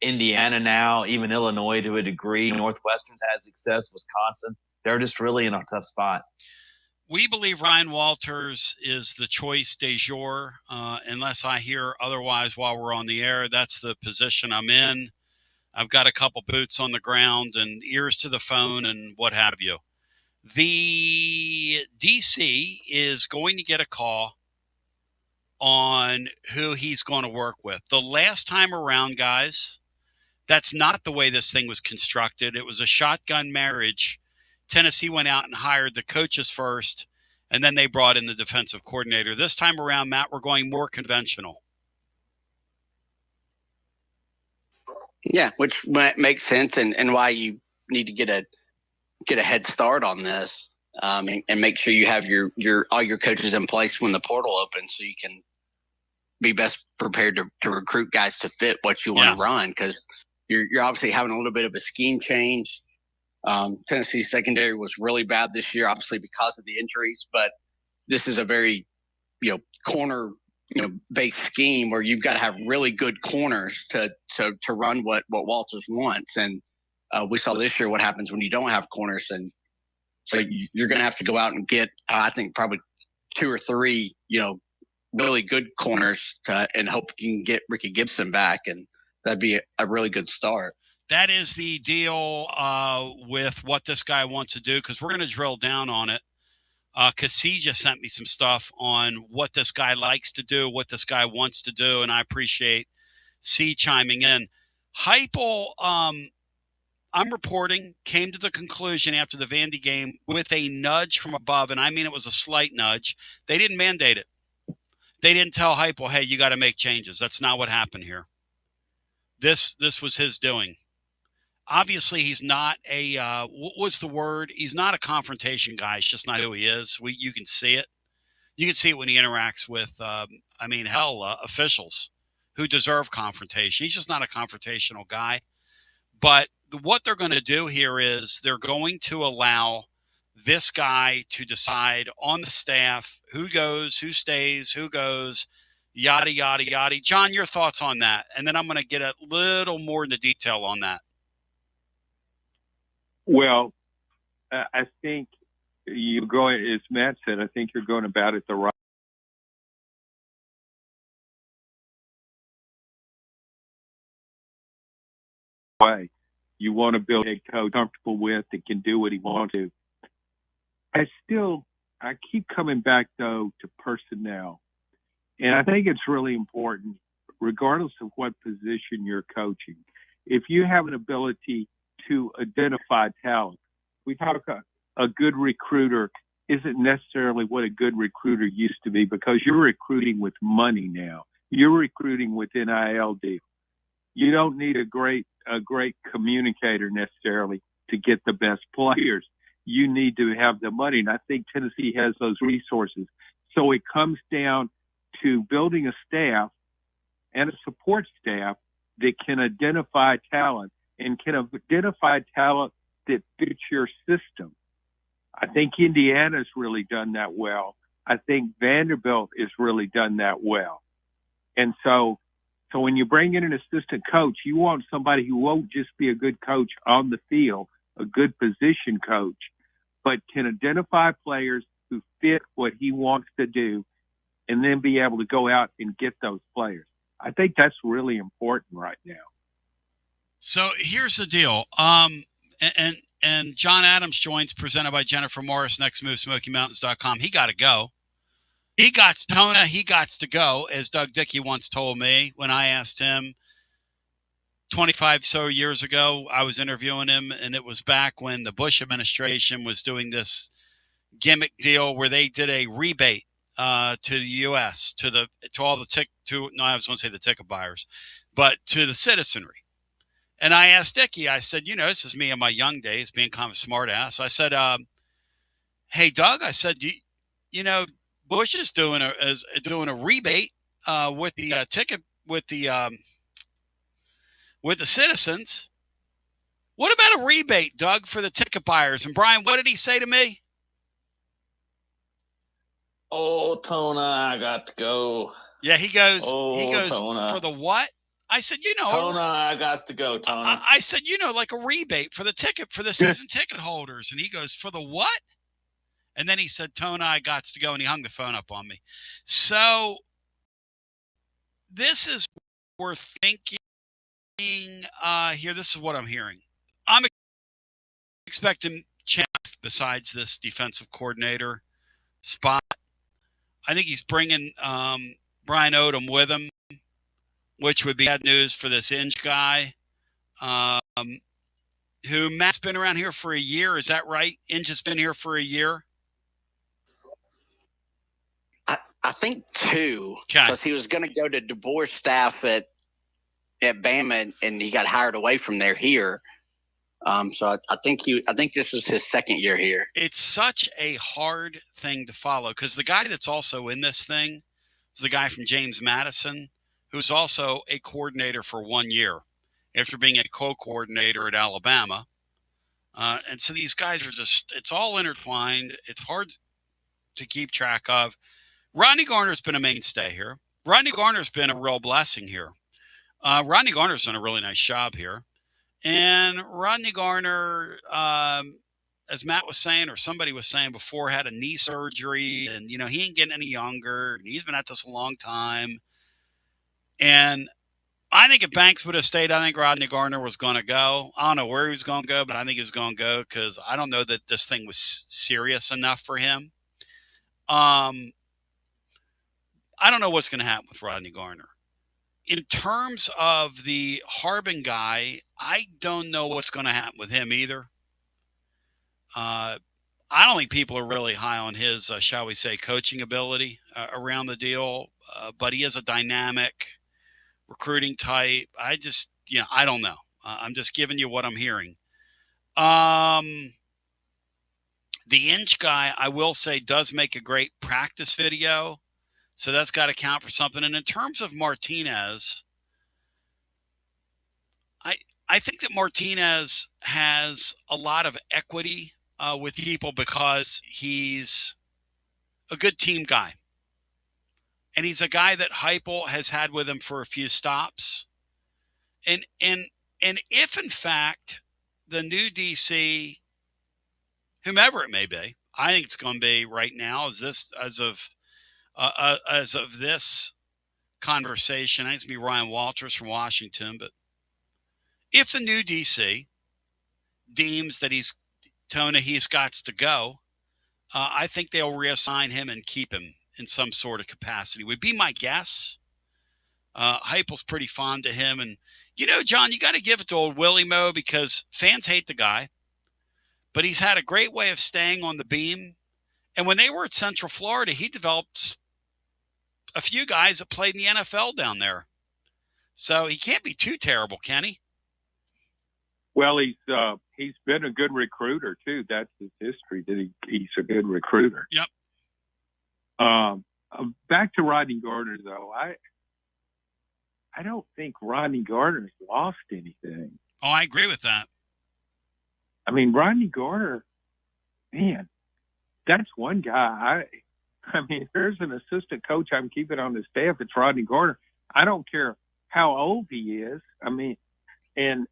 C: Indiana now, even Illinois to a degree. Northwestern's had success. Wisconsin. They're just really in a tough spot.
A: We believe Ryan Walters is the choice de jour, unless I hear otherwise while we're on the air. That's the position I'm in. I've got a couple boots on the ground and ears to the phone and what have you. The DC is going to get a call on who he's going to work with. The last time around, guys, that's not the way this thing was constructed. It was a shotgun marriage. Tennessee went out and hired the coaches first, and then they brought in the defensive coordinator. This time around, Matt, we're going more conventional.
B: Yeah, which makes sense, and why you need to get a head start on this, and make sure you have your all your coaches in place when the portal opens, so you can be best prepared to recruit guys to fit what you want to run, because you're obviously having a little bit of a scheme change. Tennessee's secondary was really bad this year, obviously because of the injuries, but this is a very, corner, based scheme where you've got to have really good corners to run what Walters wants. And we saw this year what happens when you don't have corners. And so you're going to have to go out and get, I think, probably 2 or 3, really good corners and hope you can get Ricky Gibson back. And that'd be a really good start.
A: That is the deal with what this guy wants to do, because we're going to drill down on it. Cassie just sent me some stuff on what this guy likes to do, what this guy wants to do, and I appreciate C chiming in. Heupel, I'm reporting, came to the conclusion after the Vandy game with a nudge from above, and I mean it was a slight nudge. They didn't mandate it. They didn't tell Heupel, hey, you got to make changes. That's not what happened here. This was his doing. Obviously, he's not a what was the word? He's not a confrontation guy. It's just not who he is. You can see it. You can see it when he interacts with, officials who deserve confrontation. He's just not a confrontational guy. But what they're going to do here is they're going to allow this guy to decide on the staff who goes, who stays, who goes, yada, yada, yada. John, your thoughts on that? And then I'm going to get a little more into detail on that.
D: Well, I think you're going, as Matt said, I think you're going about it the right way. You want to build a coach comfortable with that can do what he wants to. I keep coming back, though, to personnel. And I think it's really important, regardless of what position you're coaching. If you have an ability to identify talent, we talk a good recruiter isn't necessarily what a good recruiter used to be, because you're recruiting with money now. You're recruiting with NIL deals. You don't need a great communicator necessarily to get the best players. You need to have the money. And I think Tennessee has those resources. So it comes down to building a staff and a support staff that can identify talent and can identify talent that fits your system. I think Indiana's really done that well. I think Vanderbilt has really done that well. And so when you bring in an assistant coach, you want somebody who won't just be a good coach on the field, a good position coach, but can identify players who fit what he wants to do and then be able to go out and get those players. I think that's really important right now.
A: So here's the deal. And John Adams joins, presented by Jennifer Morris, Next Move, SmokyMountains.com. He got to go. He got to go, as Doug Dickey once told me when I asked him 25 so years ago. I was interviewing him, and it was back when the Bush administration was doing this gimmick deal where they did a rebate to the U.S. to all the ticket buyers, but to the citizenry. And I asked Dickey, I said, this is me in my young days being kind of a smart ass. I said, hey, Doug, I said, Bush is doing a rebate with the ticket with the citizens. What about a rebate, Doug, for the ticket buyers? And Brian, what did he say to me?
C: Oh, Tona, I got to go.
A: Yeah, he goes,
C: Tona.
A: For the what? I said,
C: Tona, I got to go, Tona.
A: I said, like a rebate for the season ticket holders. And he goes, for the what? And then he said, Tona, I got to go. And he hung the phone up on me. So this is worth thinking here. This is what I'm hearing. I'm expecting Chaff besides this defensive coordinator spot. I think he's bringing Brian Odom with him, which would be bad news for this Inge guy, who Matt's been around here for a year. Is that right? Inge has been here for a year.
B: I think 2, because he was going to go to DeBoer's staff at Bama, and he got hired away from there here. So I think this is his second year here.
A: It's such a hard thing to follow, because the guy that's also in this thing is the guy from James Madison, who's also a coordinator for 1 year after being a co-coordinator at Alabama. And so these guys are it's all intertwined. It's hard to keep track of. Rodney Garner's been a mainstay here. Rodney Garner's been a real blessing here. Rodney Garner's done a really nice job here. And Rodney Garner, as Matt was saying, or somebody was saying before, had a knee surgery, and, he ain't getting any younger. And he's been at this a long time. And I think if Banks would have stayed, I think Rodney Garner was going to go. I don't know where he was going to go, but I think he was going to go, because I don't know that this thing was serious enough for him. I don't know what's going to happen with Rodney Garner. In terms of the Harbin guy, I don't know what's going to happen with him either. I don't think people are really high on his, shall we say, coaching ability around the deal, but he is a dynamic recruiting type. I don't know. I'm just giving you what I'm hearing. The Inch guy, I will say, does make a great practice video. So that's got to count for something. And in terms of Martinez, I think that Martinez has a lot of equity with people because he's a good team guy. And he's a guy that Heupel has had with him for a few stops. And if, in fact, the new DC, whomever it may be, I think it's going to be right now as of this conversation, I think it's going to be Ryan Walters from Washington. But if the new DC deems that he's got to go, I think they'll reassign him and keep him in some sort of capacity. Would be my guess. Heupel's pretty fond of him. And, John, you got to give it to old Willie Mo because fans hate the guy. But he's had a great way of staying on the beam. And when they were at Central Florida, he developed a few guys that played in the NFL down there. So he can't be too terrible, can he?
D: Well, he's been a good recruiter too. That's his history. That he's a good recruiter.
A: Yep.
D: Back to Rodney Gardner, though. I don't think Rodney Gardner's lost anything.
A: Oh, I agree with that.
D: I mean, Rodney Gardner, man, that's one guy. I mean, there's an assistant coach I'm keeping on the staff. It's Rodney Gardner. I don't care how old he is. I mean, and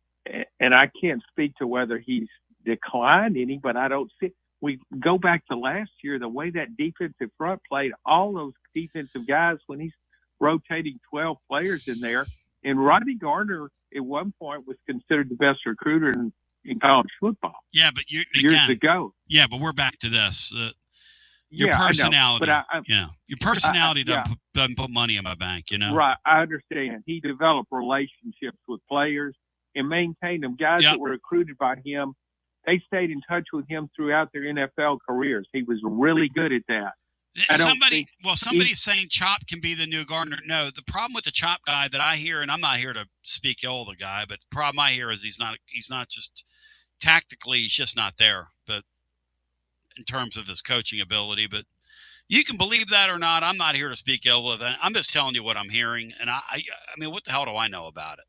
D: I can't speak to whether he's declined any, but I don't see. We go back to last year, the way that defensive front played, all those defensive guys when he's rotating 12 players in there. And Rodney Gardner at one point was considered the best recruiter in college football.
A: Yeah, but
D: years ago.
A: Yeah, but we're back to this. Your personality, your personality doesn't put money in my bank,
D: Right, I understand. He developed relationships with players and maintained them. Guys that were recruited by him, they stayed in touch with him throughout their NFL careers. He was really good at that.
A: Somebody's saying Chop can be the new Gardner. No, the problem with the Chop guy that I hear, and I'm not here to speak ill of the guy, but the problem I hear is he's not just tactically, he's just not there. But in terms of his coaching ability, but you can believe that or not. I'm not here to speak ill of it. I'm just telling you what I'm hearing, and I mean, what the hell do I know about it?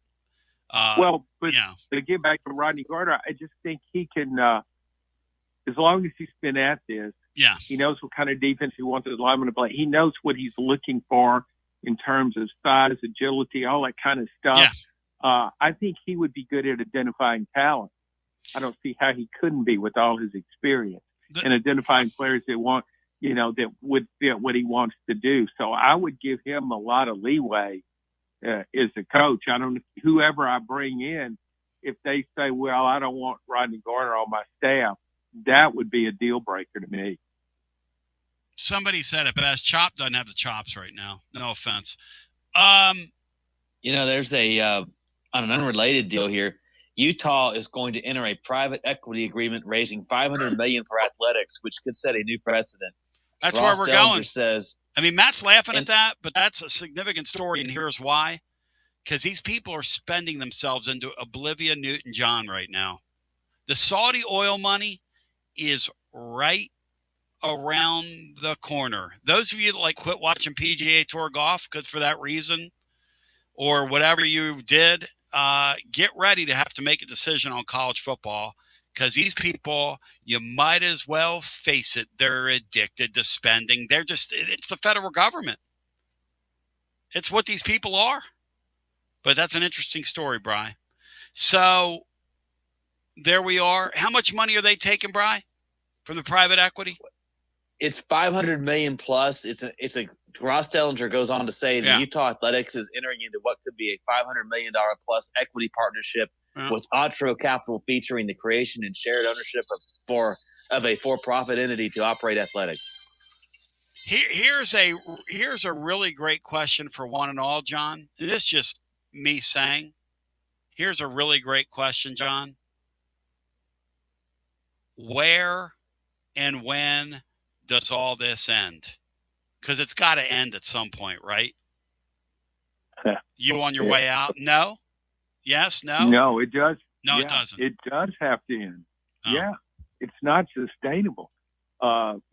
D: To get back to Rodney Gardner, I just think he can, as long as he's been at this, he knows what kind of defense he wants his lineman to play. He knows what he's looking for in terms of size, agility, all that kind of stuff. I think he would be good at identifying talent. I don't see how he couldn't be with all his experience and identifying players that want, that would fit what he wants to do. So I would give him a lot of leeway as a coach. I don't know whoever I bring in, if they say, well, I don't want Rodney Gardner on my staff, that would be a deal breaker to me.
A: Somebody said it best. Chop doesn't have the chops right now. No offense.
C: There's on an unrelated deal here. Utah is going to enter a private equity agreement raising $500 million for athletics, which could set a new precedent.
A: That's Ross where we're going. Says, Matt's laughing at that, but that's a significant story, and here's why. Because these people are spending themselves into oblivion Newton-John right now. The Saudi oil money is right around the corner. Those of you that quit watching PGA Tour golf because for that reason or whatever you did, get ready to have to make a decision on college football because these people, you might as well face it, they're addicted to spending. It's the federal government. It's what these people are. But that's an interesting story, Bri. So there we are. How much money are they taking, Bri, from the private equity?
C: It's $500 million plus. It's a Ross Dellinger goes on to say that Utah Athletics is entering into what could be a $500 million plus equity partnership with Otro Capital, featuring the creation and shared ownership of a for-profit entity to operate athletics.
A: Here's a really great question for one and all, John. And this is just me saying. Here's a really great question, John. Where and when does all this end? Because it's got to end at some point, right? You on your way out? No? Yes? No?
D: No, it does.
A: No, it doesn't.
D: It does have to end.
A: Oh.
D: Yeah. It's not sustainable.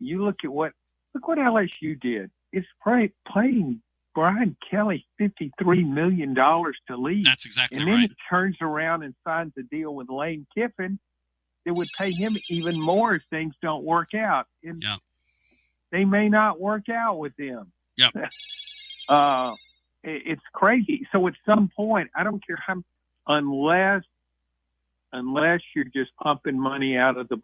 D: You look what LSU did. It's paying Brian Kelly $53 million to leave.
A: That's exactly right.
D: And then he turns around and signs a deal with Lane Kiffin that would pay him even more if things don't work out. And they may not work out with him.
A: Yep.
D: It's crazy. So at some point, I don't care how, unless you're just pumping money out of the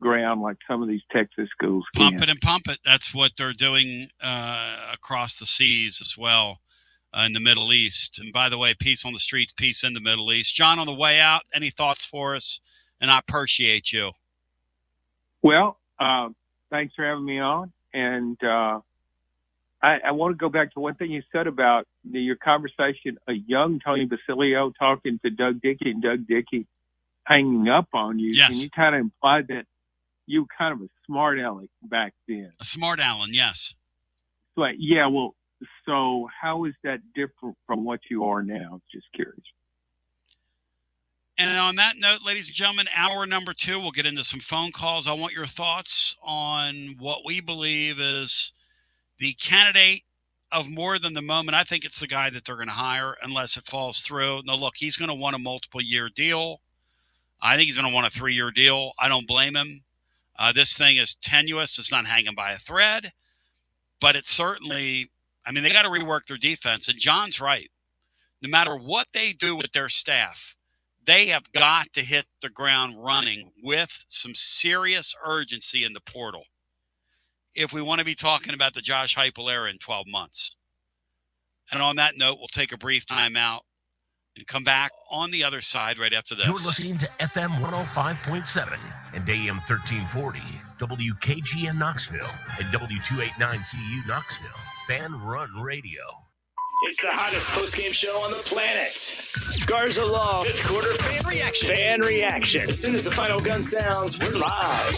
D: ground like some of these Texas schools can.
A: Pump it and pump it. That's what they're doing across the seas as well in the Middle East. And by the way, peace on the streets, peace in the Middle East. John, on the way out, any thoughts for us? And I appreciate you.
D: Well, thanks for having me on. And I want to go back to one thing you said about your conversation, a young Tony Basilio talking to Doug Dickey and Doug Dickey hanging up on you.
A: Yes.
D: And you kind of implied that you were kind of a smart aleck back then.
A: A smart Allen, yes.
D: But yeah, well, so how is that different from what you are now? Just curious.
A: And on that note, ladies and gentlemen, hour number 2, we'll get into some phone calls. I want your thoughts on what we believe is the candidate of more than the moment. I think it's the guy that they're going to hire unless it falls through. No, look, he's going to want a multiple-year deal. I think he's going to want a 3-year deal. I don't blame him. This thing is tenuous. It's not hanging by a thread. But it's certainly, I mean, they got to rework their defense. And John's right. No matter what they do with their staff, they have got to hit the ground running with some serious urgency in the portal if we want to be talking about the Josh Heupel era in 12 months. And on that note, we'll take a brief time out and come back on the other side right after this.
K: You're listening to FM 105.7 and AM 1340, WKGN Knoxville, and W289CU Knoxville, Fanrun Radio.
L: It's the hottest post-game show on the planet. Garza Law, 5th quarter fan reaction. Fan reaction. As soon as the final gun sounds, we're live.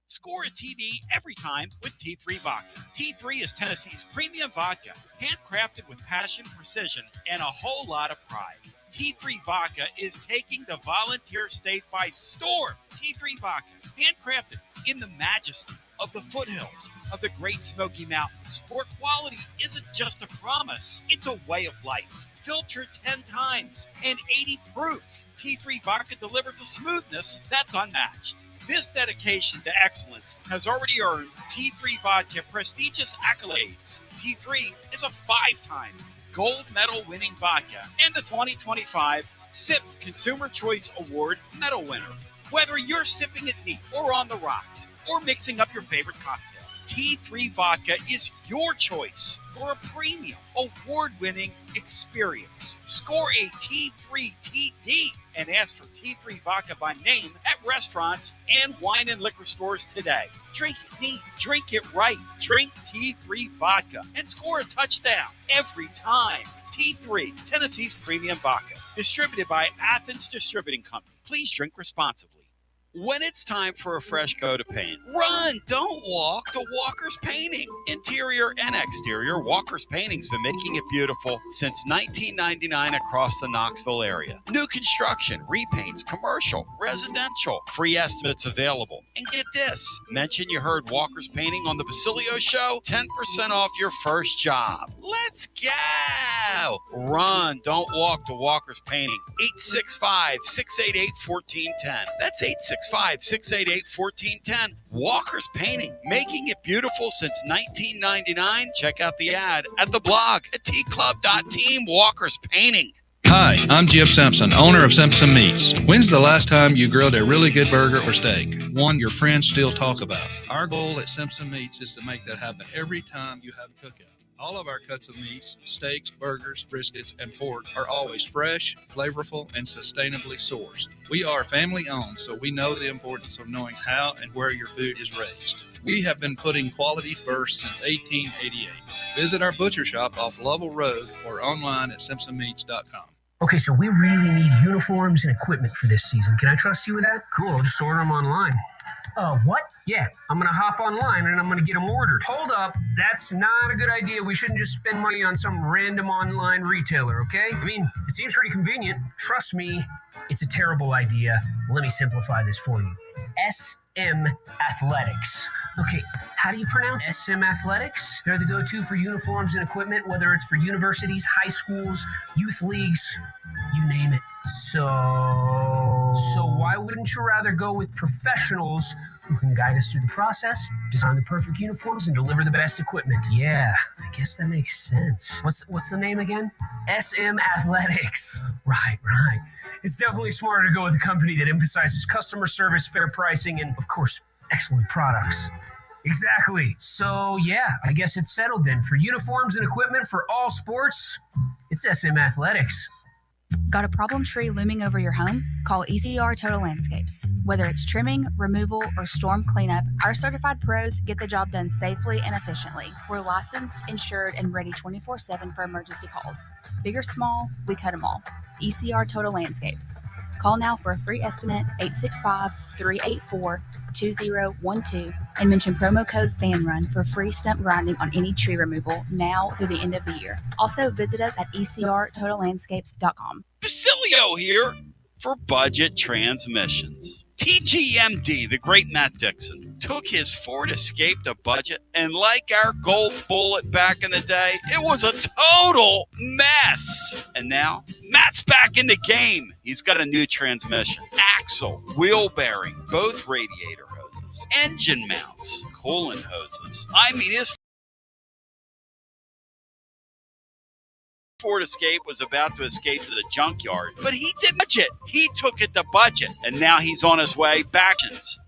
E: Score a TD every time with T3 Vodka. T3 is Tennessee's premium vodka, handcrafted with passion, precision, and a whole lot of pride. T3 Vodka is taking the Volunteer State by storm. T3 Vodka, handcrafted in the majesty of the foothills of the Great Smoky Mountains, where quality isn't just a promise, it's a way of life. Filtered 10 times and 80 proof, T3 Vodka delivers a smoothness that's unmatched. This dedication to excellence has already earned T3 Vodka prestigious accolades. T3 is a 5-time gold medal winning vodka and the 2025 SIPS Consumer Choice Award medal winner. Whether you're sipping it neat or on the rocks or mixing up your favorite cocktail, T3 Vodka is your choice for a premium, award-winning experience. Score a T3 TD and ask for T3 Vodka by name at restaurants and wine and liquor stores today. Drink it neat, drink it right, drink T3 Vodka, and score a touchdown every time. T3, Tennessee's premium vodka, distributed by Athens Distributing Company. Please drink responsibly. When it's time for a fresh coat of paint, run, don't walk, to Walker's Painting. Interior and exterior, Walker's Painting's been making it beautiful since 1999 across the Knoxville area. New construction, repaints, commercial, residential, free estimates available. And get this, mention you heard Walker's Painting on the Basilio Show, 10% off your first job. Let's go! Run, don't walk to Walker's Painting. 865-688-1410. That's 865-688-1410. Walker's Painting, making it beautiful since 1999. Check out the ad at the blog at tclub.team. Walker's Painting.
M: Hi, I'm Jeff Simpson, owner of Simpson Meats. When's the last time you grilled a really good burger or steak? One your friends still talk about. Our goal at Simpson Meats is to make that happen every time you have a cookout. All of our cuts of meats, steaks, burgers, briskets, and pork are always fresh, flavorful, and sustainably sourced. We are family owned, so we know the importance of knowing how and where your food is raised. We have been putting quality first since 1888. Visit our butcher shop off Lovell Road or online at simpsonmeats.com.
N: Okay, so we really need uniforms and equipment for this season. Can I trust you with that? Cool, I'll just order them online. What? Yeah, I'm going to hop online and I'm going to get them ordered. Hold up, that's not a good idea. We shouldn't just spend money on some random online retailer, okay? I mean, it seems pretty convenient. Trust me, it's a terrible idea. Let me simplify this for you. SM Athletics. Okay, how do you pronounce it? SM Athletics? They're the go-to for uniforms and equipment, whether it's for universities, high schools, youth leagues, you name it. So So why wouldn't you rather go with professionals who can guide us through the process, design the perfect uniforms, and deliver the best equipment? Yeah, I guess that makes sense. What's the name again? SM Athletics. Right. It's definitely smarter to go with a company that emphasizes customer service, fair pricing, and, of course, excellent products. Exactly. So, yeah, I guess it's settled then. For uniforms and equipment for all sports, it's SM Athletics.
O: Got a problem tree looming over your home? Call ECR Total Landscapes. Whether it's trimming, removal, or storm cleanup, our certified pros get the job done safely and efficiently. We're licensed, insured, and ready 24/7 for emergency calls. Big or small, we cut them all. ECR Total Landscapes. Call now for a free estimate, 865-384-2012, and mention promo code FANRUN for free stump grinding on any tree removal now through the end of the year. Also, visit us at ecrtotallandscapes.com.
A: Basilio here for Budget Transmissions. TGMD, the great Matt Dixon, took his Ford Escape to budget, and like our gold bullet back in the day, it was a total mess. And now, Matt's back in the game. He's got a new transmission, axle, wheel bearing, both radiator hoses, engine mounts, coolant hoses. I mean, his Ford Escape was about to escape to the junkyard, but he did budget. He took it to budget, and now he's on his way back.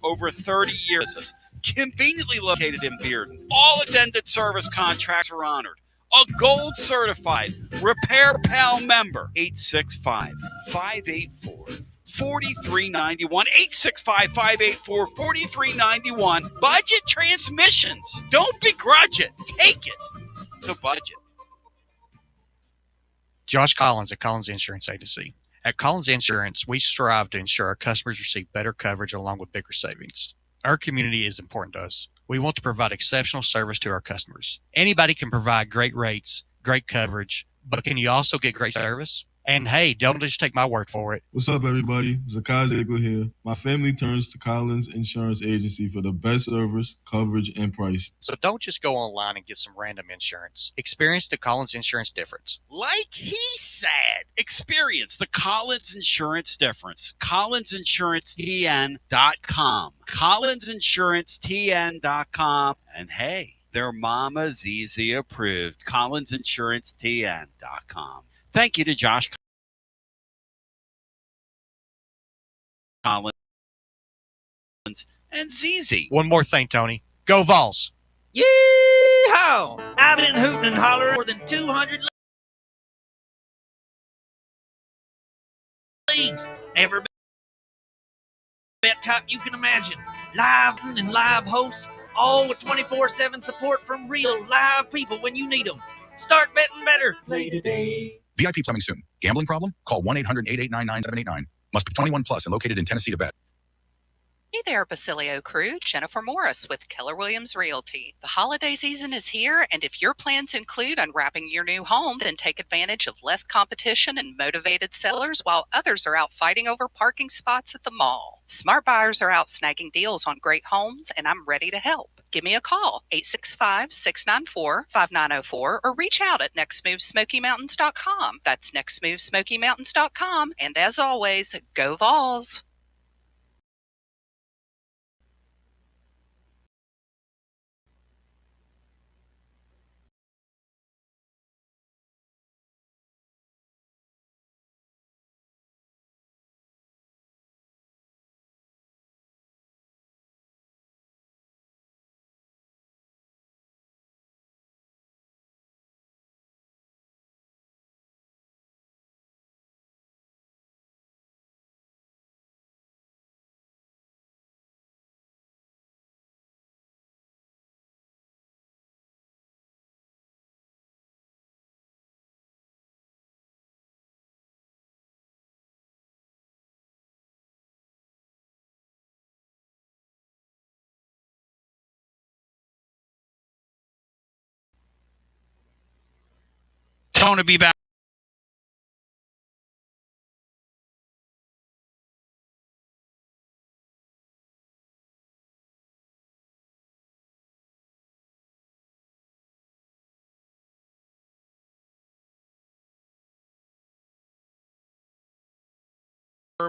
A: Over 30 years, conveniently located in Bearden. All extended service contracts are honored. A gold certified Repair Pal member. 865-584-4391. 865-584-4391. Budget Transmissions. Don't begrudge it. Take it to budget.
P: Josh Collins at Collins Insurance Agency. At Collins Insurance, we strive to ensure our customers receive better coverage along with bigger savings. Our community is important to us. We want to provide exceptional service to our customers. Anybody can provide great rates, great coverage, but can you also get great service? And hey, don't just take my word for it.
Q: What's up, everybody? Zakai Ziegler here. My family turns to Collins Insurance Agency for the best service, coverage, and price.
P: So don't just go online and get some random insurance. Experience the Collins Insurance difference.
A: Like he said, experience the Collins Insurance difference. CollinsInsuranceTN.com. CollinsInsuranceTN.com. And hey, their Mama Zizi approved. CollinsInsuranceTN.com. Thank you to Josh Collins and ZZ.
P: One more thing, Tony. Go Vols!
R: Yee-haw! I've been hooting and hollering more than 200 leagues. Every bet type you can imagine. Live and live hosts, all with 24/7 support from real live people when you need them. Start betting better. Play today.
S: VIP coming soon. Gambling problem? Call 1-800-889-9789. Must be 21 plus and located in Tennessee to bet.
T: Hey there, Basilio crew. Jennifer Morris with Keller Williams Realty. The holiday season is here, and if your plans include unwrapping your new home, then take advantage of less competition and motivated sellers while others are out fighting over parking spots at the mall. Smart buyers are out snagging deals on great homes, and I'm ready to help. Give me a call, 865-694-5904, or reach out at nextmovesmokymountains.com. That's nextmovesmokymountains.com. And as always, go Vols!
A: Tone to be back.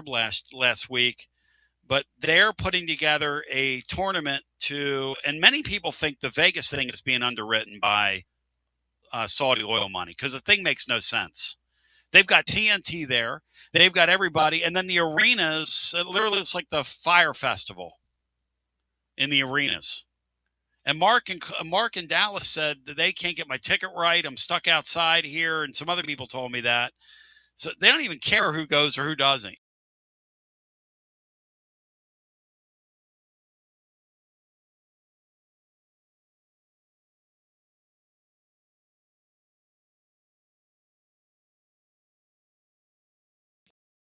A: last week, but they're putting together a tournament and many people think the Vegas thing is being underwritten by Saudi oil money because the thing makes no sense. They've got TNT there. They've got everybody. And then the arenas, literally it's like the fire festival in the arenas. And Mark in Dallas said that they can't get my ticket right. I'm stuck outside here. And some other people told me that. So they don't even care who goes or who doesn't.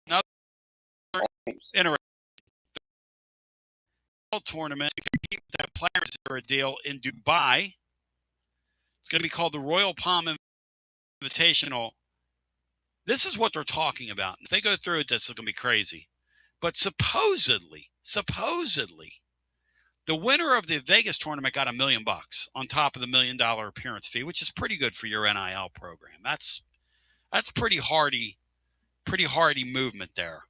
A: Another interesting tournament that players are a deal in Dubai. It's going to be called the Royal Palm Invitational. This is what they're talking about. If they go through it, this is going to be crazy. But supposedly, the winner of the Vegas tournament got $1 million on top of the $1 million appearance fee, which is pretty good for your NIL program. That's pretty hardy movement there.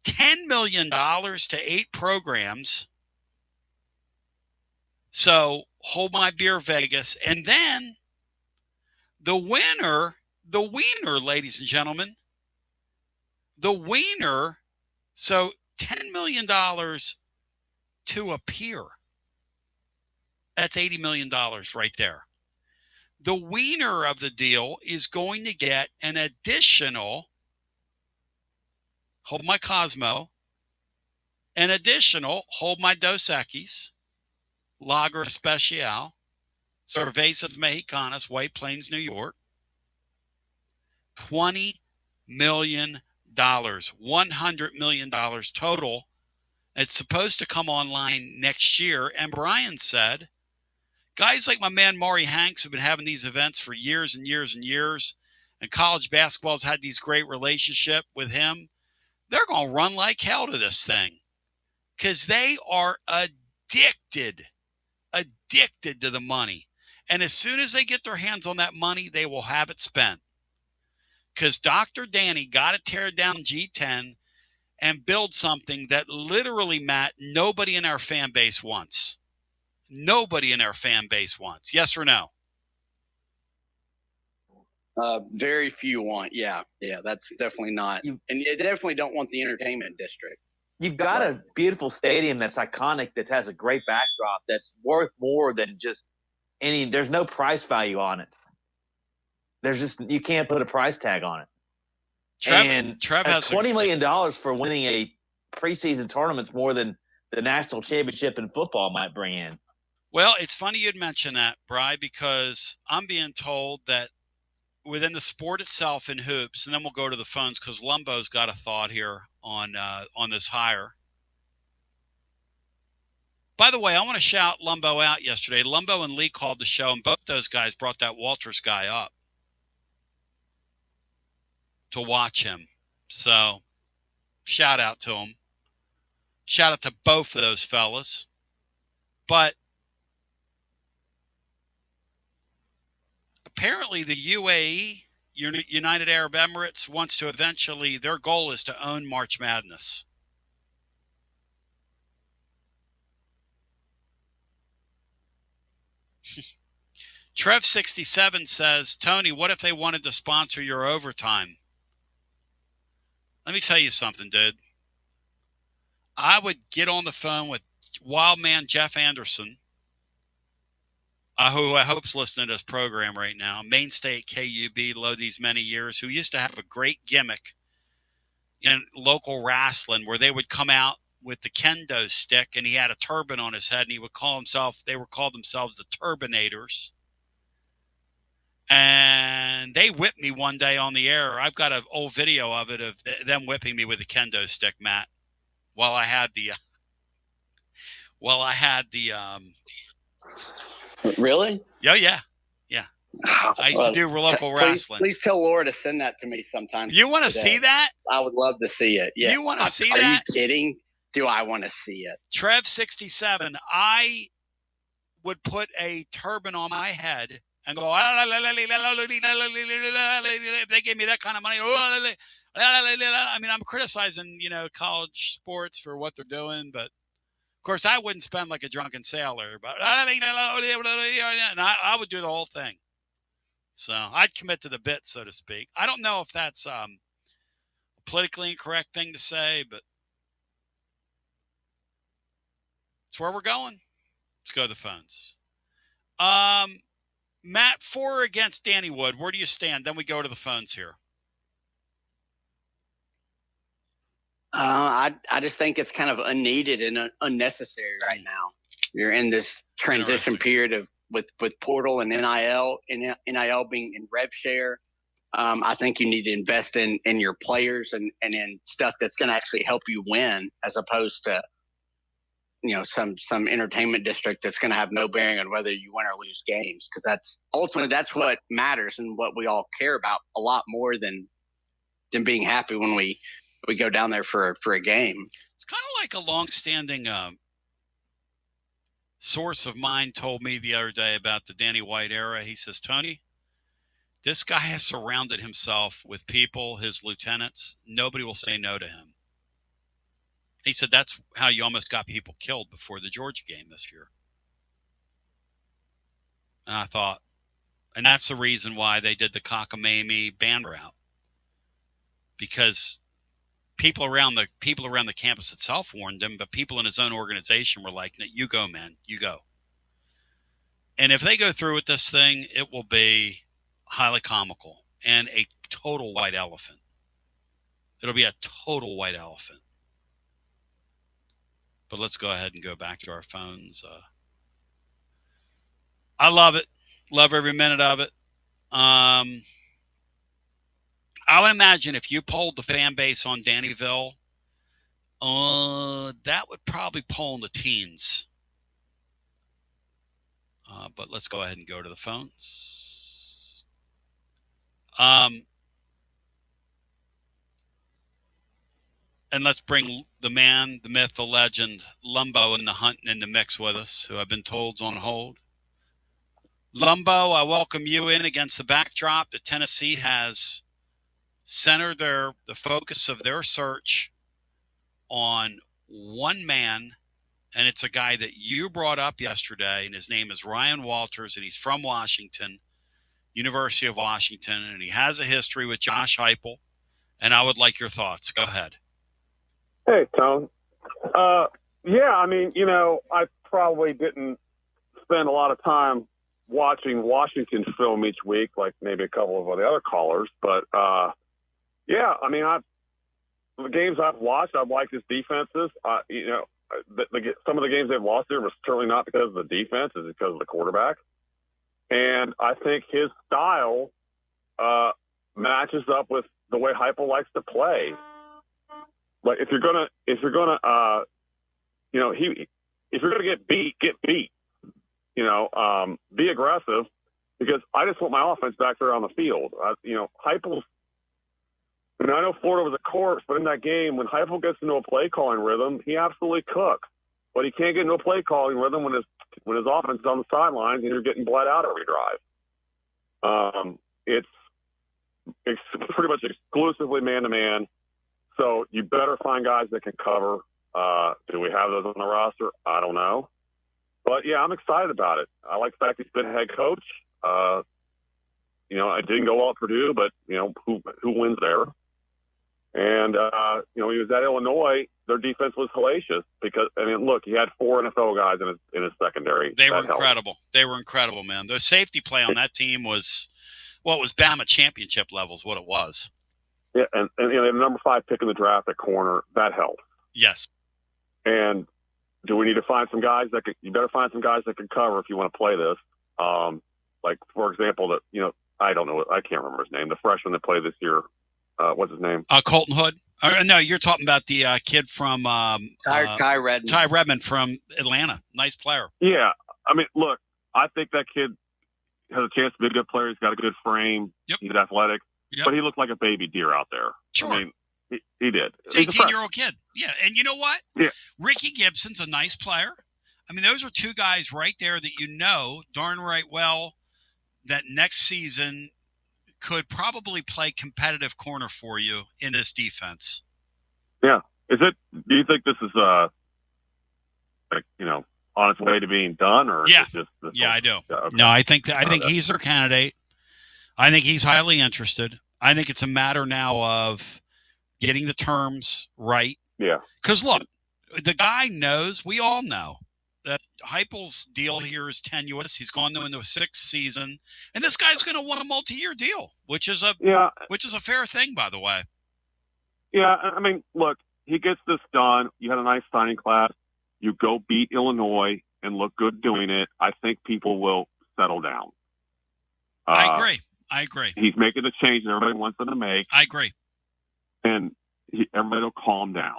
A: $10 million to 8 programs. So hold my beer, Vegas. And then the winner, ladies and gentlemen, so $10 million to appear. That's $80 million right there. The winner of the deal is going to get an additional, hold my Cosmo, hold my Dos Equis, Lager Especial, Cervezas Mexicanas, White Plains, New York. $20 million, $100 million total. It's supposed to come online next year. And Brian said, guys like my man Maury Hanks have been having these events for years and years and years. And college basketball's had these great relationships with him. They're going to run like hell to this thing because they are addicted to the money. And as soon as they get their hands on that money, they will have it spent. Because Dr. Danny got to tear down G10 and build something that literally, Matt, nobody in our fan base wants. Nobody in our fan base wants. Yes or no?
B: Very few want. Yeah, that's definitely not. And you definitely don't want the entertainment district.
C: You've got a beautiful stadium that's iconic, that has a great backdrop, that's worth more than just any. There's no price value on it. You can't put a price tag on it. Trev has $20 million for winning a preseason tournament's more than the national championship in football might bring in.
A: Well, it's funny you'd mention that, Bri, because I'm being told that within the sport itself in hoops, and then we'll go to the phones because Lumbo's got a thought here on this hire. By the way, I want to shout Lumbo out yesterday. Lumbo and Lee called the show, and both those guys brought that Walters guy up to watch him. So, shout out to him. Shout out to both of those fellas. But apparently the UAE, United Arab Emirates, wants to eventually, their goal is to own March Madness. Trev67 says, Tony, what if they wanted to sponsor your overtime? Let me tell you something, dude. I would get on the phone with wild man Jeff Anderson, who I hope's listening to this program right now, mainstay at KUB, low these many years, who used to have a great gimmick in local wrestling where they would come out with the kendo stick and he had a turban on his head and he would they were called themselves the Turbinators. And they whipped me one day on the air. I've got an old video of it, of them whipping me with a kendo stick, Matt, while I had the
B: Really?
A: Oh, yeah. I used to do local wrestling.
B: Please tell Laura to send that to me sometime.
A: You want to see that?
B: I would love to see it. Yeah.
A: You want to see that?
B: Are you kidding? Do I want to see it?
A: Trev67, I would put a turban on my head and go, if they gave me that kind of money, I mean, I'm criticizing, college sports for what they're doing, but of course I wouldn't spend like a drunken sailor, but and I would do the whole thing. So I'd commit to the bit, so to speak. I don't know if that's a politically incorrect thing to say, but it's where we're going. Let's go to the phones. Matt, for or against Danny Wood, where do you stand? Then we go to the phones here.
B: I just think it's kind of unneeded and unnecessary right now. You're in this transition period of with portal and NIL being in rev share. I think you need to invest in your players and in stuff that's going to actually help you win, as opposed to some entertainment district that's going to have no bearing on whether you win or lose games, because that's what matters and what we all care about a lot more than being happy when we go down there for a game.
A: It's kind of like a long-standing source of mine told me the other day about the Danny White era. He says, Tony, this guy has surrounded himself with people, his lieutenants. Nobody will say no to him. He said that's how you almost got people killed before the Georgia game this year. And I thought, and that's the reason why they did the cockamamie band route, because people around the campus itself warned him, but people in his own organization were like, no, you go, man, you go. And if they go through with this thing, it will be highly comical and a total white elephant. It'll be a total white elephant. But let's go ahead and go back to our phones. I love it. Love every minute of it. I would imagine if you polled the fan base on Dannyville, that would probably poll in the teens. But let's go ahead and go to the phones. And let's bring the man, the myth, the legend, Lumbo in the hunt and in the mix with us, who I've been told is on hold. Lumbo, I welcome you in against the backdrop that Tennessee has centered the focus of their search on one man, and it's a guy that you brought up yesterday, and his name is Ryan Walters, and he's from Washington, University of Washington, and he has a history with Josh Heupel, and I would like your thoughts. Go ahead.
U: Hey, Tone. Yeah, I mean, I probably didn't spend a lot of time watching Washington film each week, like maybe a couple of the other callers, but yeah, I mean, the games I've watched, I've liked his defenses. Some of the games they've lost there was certainly not because of the defense, it's because of the quarterback. And I think his style matches up with the way Heupel likes to play. Like if you're gonna get beat, get beat. Be aggressive, because I just want my offense back there on the field. Heupel's. I know Florida was a corpse, but in that game, when Heupel gets into a play calling rhythm, he absolutely cooks. But he can't get into a play calling rhythm when his offense is on the sidelines and you're getting bled out every drive. It's pretty much exclusively man to man. So you better find guys that can cover. Do we have those on the roster? I don't know. But yeah, I'm excited about it. I like the fact he's been head coach. It didn't go well at Purdue, but who wins there? And he was at Illinois. Their defense was hellacious because look, he had 4 NFL guys in his secondary.
A: They were incredible. They were incredible, man. The safety play on that team was Bama championship levels. What it was.
U: Yeah, and the number 5 pick in the draft at corner, that helped.
A: Yes.
U: And do we need to find some guys you better find some guys that can cover if you want to play this. Like for example, I don't know, I can't remember his name. The freshman that played this year, what's his name?
A: Colton Hood. No, you're talking about the kid from
B: Ty Redmond.
A: Ty Redmond from Atlanta. Nice player.
U: Yeah, I mean, look, I think that kid has a chance to be a good player. He's got a good frame.
A: Yep.
U: He's athletic. Yep. But he looked like a baby deer out there.
A: Sure.
U: I mean, he did.
A: He's 18-year-old kid. Yeah, and you know what?
U: Yeah.
A: Ricky Gibson's a nice player. I mean, those are 2 guys right there that darn right well that next season could probably play competitive corner for you in this defense.
U: Yeah. Do you think this is on its way to being done, or
A: yeah,
U: is it just
A: I do.
U: Okay.
A: No, I think he's their candidate. I think he's highly interested. I think it's a matter now of getting the terms right.
U: Yeah.
A: Because look, the guy knows. We all know that Heupel's deal here is tenuous. He's gone into a sixth season, and this guy's going to want a multi-year deal, which is a fair thing, by the way.
U: Yeah, I mean, look, he gets this done. You had a nice signing class. You go beat Illinois and look good doing it. I think people will settle down.
A: I agree.
U: He's making the change that everybody wants him to make.
A: I agree.
U: And everybody will calm down.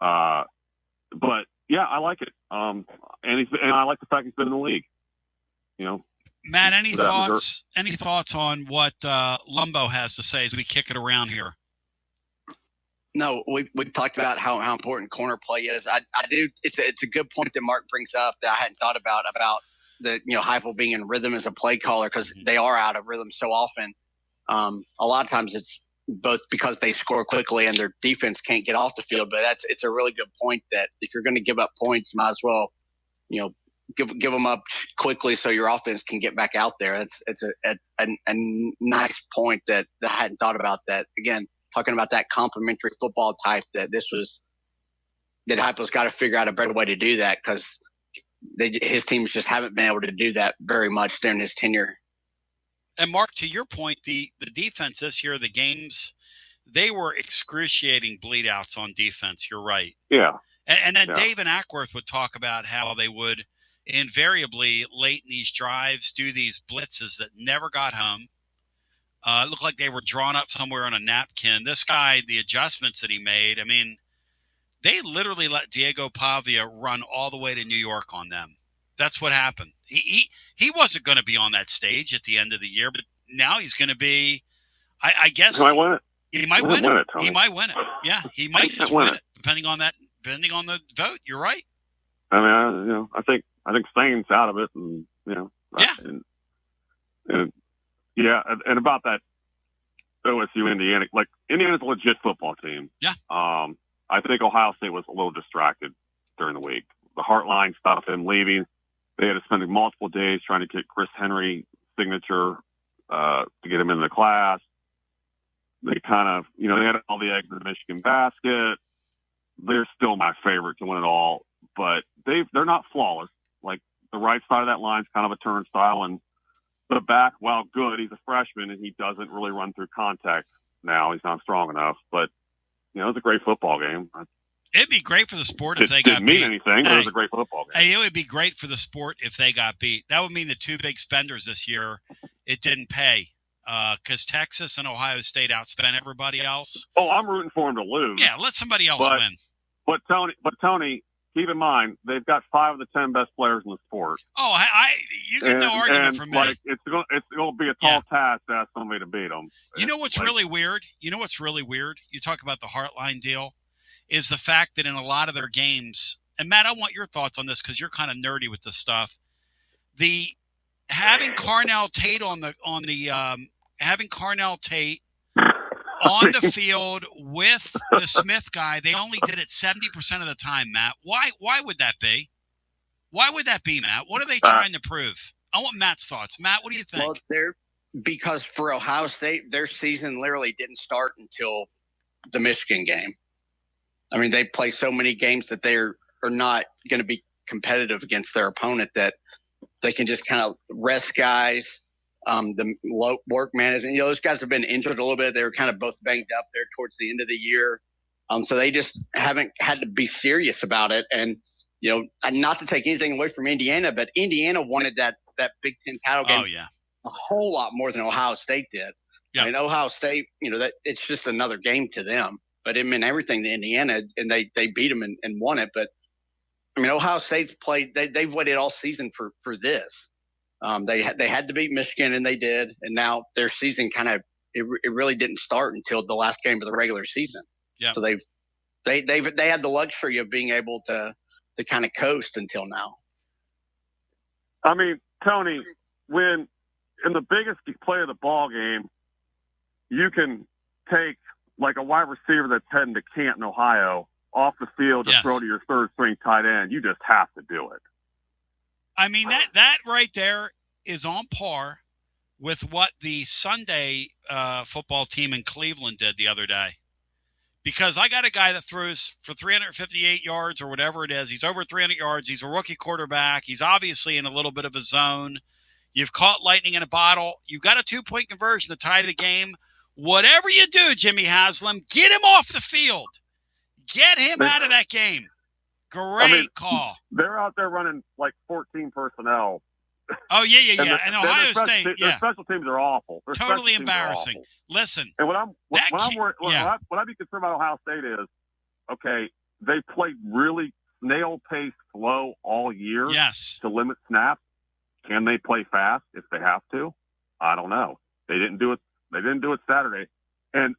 U: But yeah, I like it. And I like the fact he's been in the league.
A: Matt, any thoughts? Any thoughts on what Lumbo has to say as we kick it around here?
B: No, we talked about how important corner play is. I do. It's a good point that Mark brings up that I hadn't thought about the Heupel being in rhythm as a play caller, because they are out of rhythm so often. A lot of times it's both because they score quickly and their defense can't get off the field. But it's a really good point that if you're going to give up points, you might as well give them up quickly so your offense can get back out there. It's a nice point that I hadn't thought about. That again. Talking about that complementary football type, that Heupel's got to figure out a better way to do that, because his teams just haven't been able to do that very much during his tenure.
A: And Mark, to your point, the defense this year, the games, they were excruciating bleed outs on defense. You're right.
U: Yeah.
A: And then Dave and Ackworth would talk about how they would invariably late in these drives do these blitzes that never got home. It looked like they were drawn up somewhere on a napkin. This guy, the adjustments that he made, I mean, they literally let Diego Pavia run all the way to New York on them. That's what happened. He wasn't going to be on that stage at the end of the year, but now he's going to be, I guess.
U: He might win it.
A: He might win it.
U: Tony.
A: He might win it. Yeah, he might just win it, depending on the vote. You're right.
U: I mean, I think Stain's out of it, and and about that OSU Indiana, like Indiana's a legit football team.
A: Yeah.
U: I think Ohio State was a little distracted during the week. The Heartline stuff and leaving, they had to spend multiple days trying to get Chris Henry's signature to get him into the class. They kind of, they had all the eggs in the Michigan basket. They're still my favorite to win it all, but they're not flawless. Like the right side of that line's kind of a turnstile, and the back, while good, he's a freshman and he doesn't really run through contact now. He's not strong enough, but it was a great football game.
A: It'd be great for the sport if they got beat.
U: Didn't mean anything, but it was a great football game.
A: Hey, it would be great for the sport if they got beat. That would mean the two big spenders this year, it didn't pay, because Texas and Ohio State outspent everybody else.
U: Oh, I'm rooting for them to lose.
A: Yeah, let somebody else win.
U: But Tony, keep in mind, they've got 5 of the 10 best players in the sport.
A: Oh, you get no argument from me.
U: Like, it's going to be a tall task to ask somebody to beat them.
A: You know what's really weird? You talk about the Heartline deal, is the fact that in a lot of their games, and Matt, I want your thoughts on this because you're kind of nerdy with this stuff. Having Carnell Tate having Carnell Tate on the field with the Smith guy, they only did it 70% of the time, Matt. Why would that be? Why would that be, Matt? What are they trying to prove? I want Matt's thoughts. Matt, what do you think?
B: Well, because for Ohio State, their season literally didn't start until the Michigan game. I mean, they play so many games that they are not going to be competitive against their opponent, that they can just kind of rest guys. The low work management, those guys have been injured a little bit. They were kind of both banged up there towards the end of the year. So they just haven't had to be serious about it. And, not to take anything away from Indiana, but Indiana wanted that Big Ten title game a whole lot more than Ohio State did. Yeah. I mean, Ohio State, that it's just another game to them, but it meant everything to Indiana, and they beat them and won it. But I mean, Ohio State's played, they've waited all season for this. They had to beat Michigan, and they did. And now their season it really didn't start until the last game of the regular season.
A: Yeah.
B: So they had the luxury of being able to kind of coast until now.
U: I mean, Tony, when in the biggest play of the ball game, you can take like a wide receiver that's heading to Canton, Ohio, off the field to throw to your third string tight end. You just have to do it.
A: I mean, that right there is on par with what the Sunday football team in Cleveland did the other day. Because I got a guy that throws for 358 yards or whatever it is. He's over 300 yards. He's a rookie quarterback. He's obviously in a little bit of a zone. You've caught lightning in a bottle. You've got a 2-point conversion to tie the game. Whatever you do, Jimmy Haslam, get him off the field. Get him out of that game. Great call.
U: They're out there running like 14 personnel.
A: Oh, yeah. And Ohio State,
U: their special teams are awful. Their
A: totally embarrassing.
U: Awful.
A: Listen.
U: And what I'm be concerned about Ohio State is, okay, they played really snail-paced flow all year to limit snaps. Can they play fast if they have to? I don't know. They didn't do it. They didn't do it Saturday. And,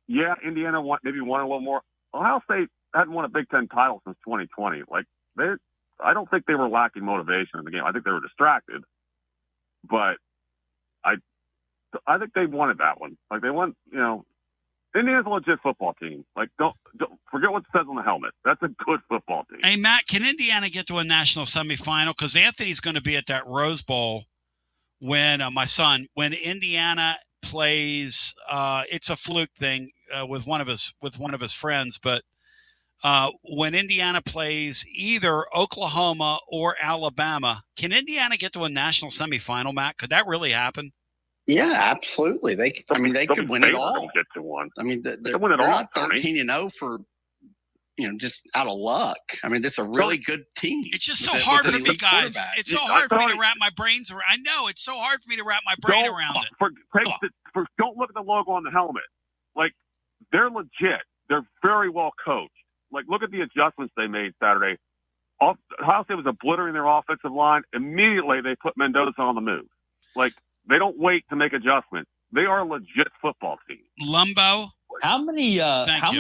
U: Indiana maybe won a little more. Ohio State hadn't won a Big Ten title since 2020. I don't think they were lacking motivation in the game. I think they were distracted. But I think they wanted that one. Like, they won, Indiana's a legit football team. Like, don't forget what it says on the helmet. That's a good football team.
A: Hey, Matt, can Indiana get to a national semifinal? Because Anthony's going to be at that Rose Bowl when when Indiana plays. It's a fluke thing with one of his friends, but when Indiana plays either Oklahoma or Alabama, can Indiana get to a national semifinal, Matt? Could that really happen?
B: Yeah, absolutely. They could win it all.
U: Get to one.
B: I mean, they're not 13-0 for just out of luck. I mean, this is a really good team.
A: It's just so hard for me, guys. It's so hard for me to wrap my brains around. I know it's so hard for me to wrap my brain around it.
U: Don't look at the logo on the helmet. Like, they're legit. They're very well coached. Like, look at the adjustments they made Saturday. Ohio State was obliterating their offensive line. Immediately, they put Mendoza on the move. Like, they don't wait to make adjustments. They are a legit football team.
A: Lumbo.
C: How many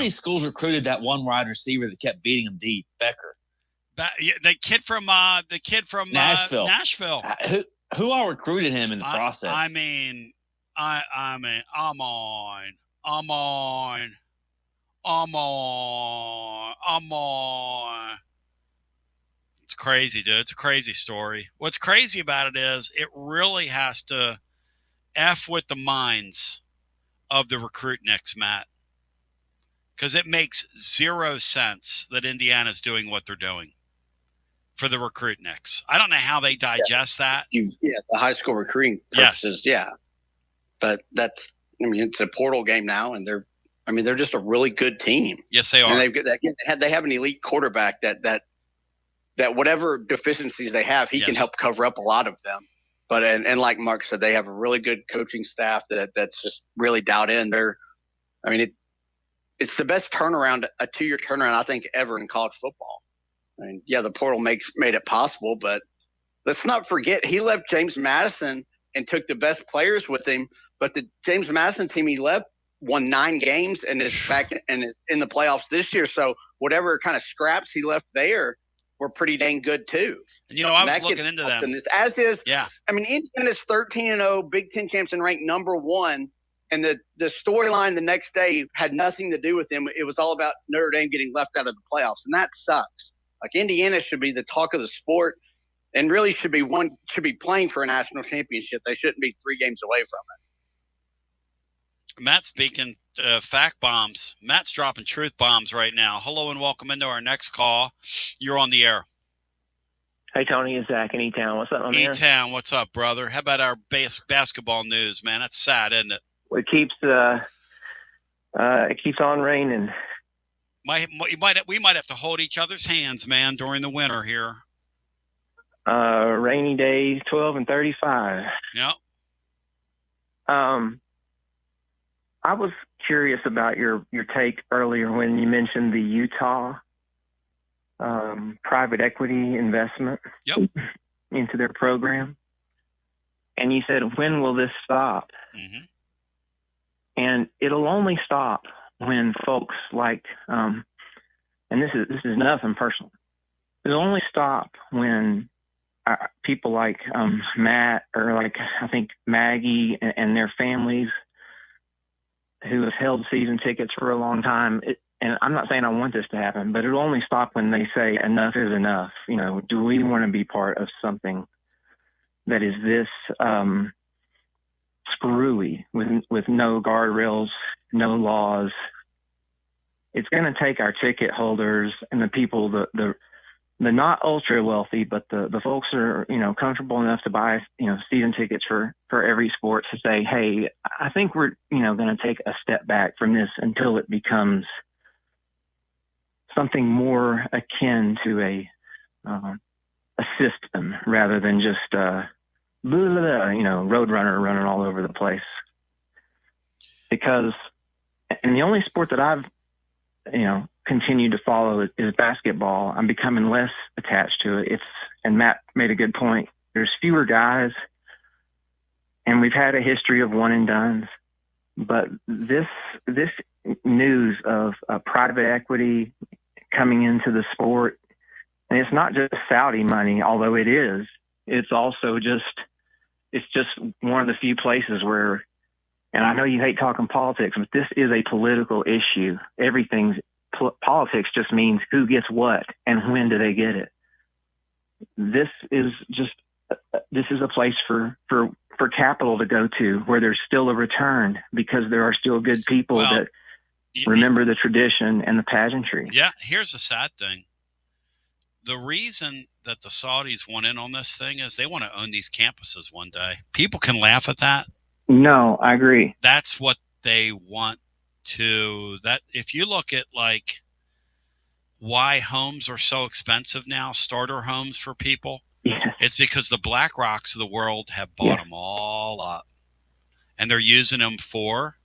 C: schools recruited that one wide receiver that kept beating them deep? Becker.
A: The kid from
C: Nashville.
A: Nashville.
C: Who all recruited him in the process?
A: I mean, I'm on. It's crazy, dude. It's a crazy story. What's crazy about it is it really has to F with the minds of the recruitniks, Matt. Because it makes zero sense that Indiana's doing what they're doing for the recruitniks. I don't know how they digest that.
B: The high school recruiting purposes, But it's a portal game now, and they're just a really good team.
A: Yes, they are.
B: And they have an elite quarterback that whatever deficiencies they have, he can help cover up a lot of them. But and like Mark said, they have a really good coaching staff that's just really dialed in. It's the best turnaround, a 2-year turnaround, I think, ever in college football. I mean, the portal made it possible, but let's not forget he left James Madison and took the best players with him. But the James Madison team he left won 9 games and is back and in the playoffs this year. So whatever kind of scraps he left there were pretty dang good too.
A: And I was looking into them.
B: As is, Indiana's 13-0, Big Ten champs and ranked number 1. And the storyline the next day had nothing to do with them. It was all about Notre Dame getting left out of the playoffs, and that sucks. Like, Indiana should be the talk of the sport, and really should be playing for a national championship. They shouldn't be 3 games away from it.
A: Matt's speaking fact bombs. Matt's dropping truth bombs right now. Hello and welcome into our next call. You're on the air.
F: Hey, Tony, it's Zach in E-Town. What's up, my man?
A: E-Town, what's up, brother? How about our basketball news, man? That's sad, isn't it?
F: It keeps on raining.
A: We might have to hold each other's hands, man, during the winter here.
F: Rainy days, 12 and 35.
A: Yep.
F: I was curious about your take earlier when you mentioned the Utah private equity investment into their program. And you said, when will this stop?
A: Mm-hmm.
F: And it'll only stop when folks like, and this is nothing personal. It'll only stop when people like Matt, or like I think Maggie and their families who have held season tickets for a long time. And I'm not saying I want this to happen, but it'll only stop when they say enough is enough. You know, do we want to be part of something that is this screwy with no guardrails, no laws? It's going to take our ticket holders and the people, the not ultra wealthy, but the folks that are, you know, comfortable enough to buy, you know, season tickets for every sport, to say, hey, I think we're, you know, going to take a step back from this until it becomes something more akin to a system rather than just blah, blah, blah, you know, roadrunner running all over the place. Because, and the only sport that I've, you know, continued to follow is basketball. I'm becoming less attached to it. And Matt made a good point. There's fewer guys, and we've had a history of one and dones. But this news of private equity coming into the sport, and it's not just Saudi money, although it is. It's also just one of the few places where, and I know you hate talking politics, but this is a political issue. Politics just means who gets what and when do they get it. This is a place for capital to go to where there's still a return, because there are still good people that remember the tradition and the pageantry.
A: Yeah, here's the sad thing. The reason that the Saudis want in on this thing is they want to own these campuses one day. People can laugh at that.
F: No, I agree.
A: That's what they want to. That if you look at like why homes are so expensive now, starter homes for people, it's because the BlackRocks of the world have bought them all up, and they're using them for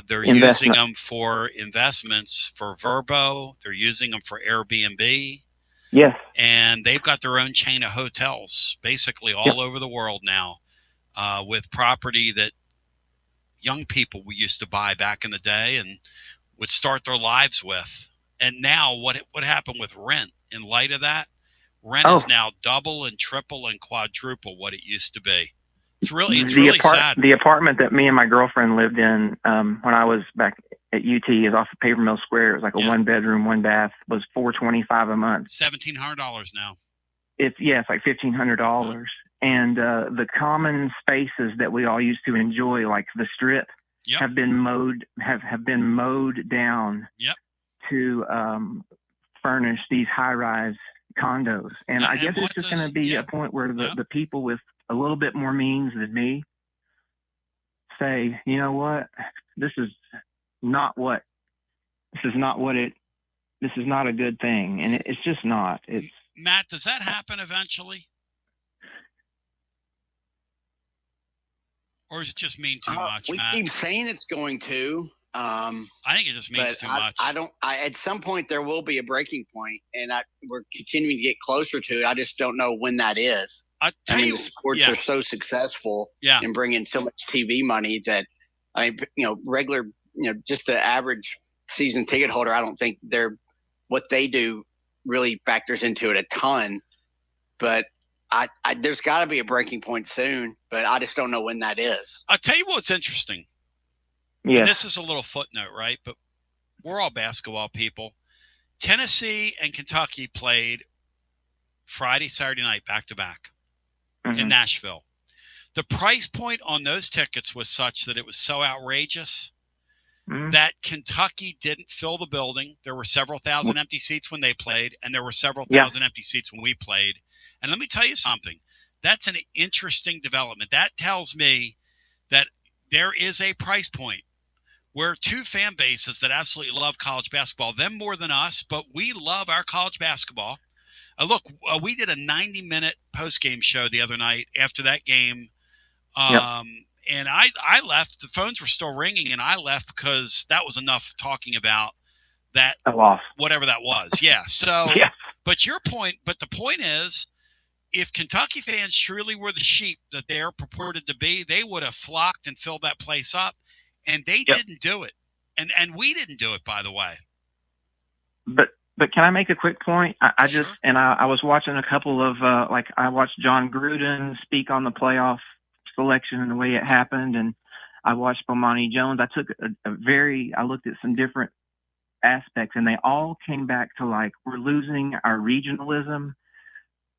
A: using them for investments for Verbo. They're using them for Airbnb.
F: Yes.
A: And they've got their own chain of hotels basically all over the world now, with property that young people we used to buy back in the day and would start their lives with. And now what happened with rent in light of that? Rent is now double and triple and quadruple what it used to be. It's really sad.
F: The apartment that me and my girlfriend lived in when I was back at UT is off of Paper Mill Square. It was like a 1-bedroom, 1-bath. Was $425 a month.
A: $1,700 now.
F: It's like $1,500. And the common spaces that we all used to enjoy, like the strip, have been mowed down to furnish these high-rise condos. And I guess it's just going to be a point where the people with a little bit more means than me say, you know what, this is not a good thing. And it's just not.
A: Matt, does that happen eventually? Or does it just mean too much, Matt?
B: We keep saying it's going to.
A: I think it just means too much.
B: At some point there will be a breaking point, and we're continuing to get closer to it. I just don't know when that is. The sports are so successful in bringing so much TV money that just the average season ticket holder, I don't think what they do really factors into it a ton. But there's got to be a breaking point soon, but I just don't know when that is.
A: I'll tell you what's interesting. Yeah. This is a little footnote, right? But we're all basketball people. Tennessee and Kentucky played Friday, Saturday night, back-to-back in Nashville. The price point on those tickets was such that it was so outrageous that Kentucky didn't fill the building. There were several thousand empty seats when they played, and there were several thousand empty seats when we played. And let me tell you something. That's an interesting development. That tells me that there is a price point where two fan bases that absolutely love college basketball, them more than us, but we love our college basketball. We did a 90-minute post-game show the other night after that game. And I left. The phones were still ringing, and I left because that was enough talking about that, whatever that was. Yeah. So, but the point is, if Kentucky fans truly were the sheep that they're purported to be, they would have flocked and filled that place up, and they didn't do it. And we didn't do it, by the way.
F: But But can I make a quick point? I just, and I was watching a couple of, I watched John Gruden speak on the playoff selection and the way it happened. And I watched Bomani Jones. I took I looked at some different aspects, and they all came back to we're losing our regionalism.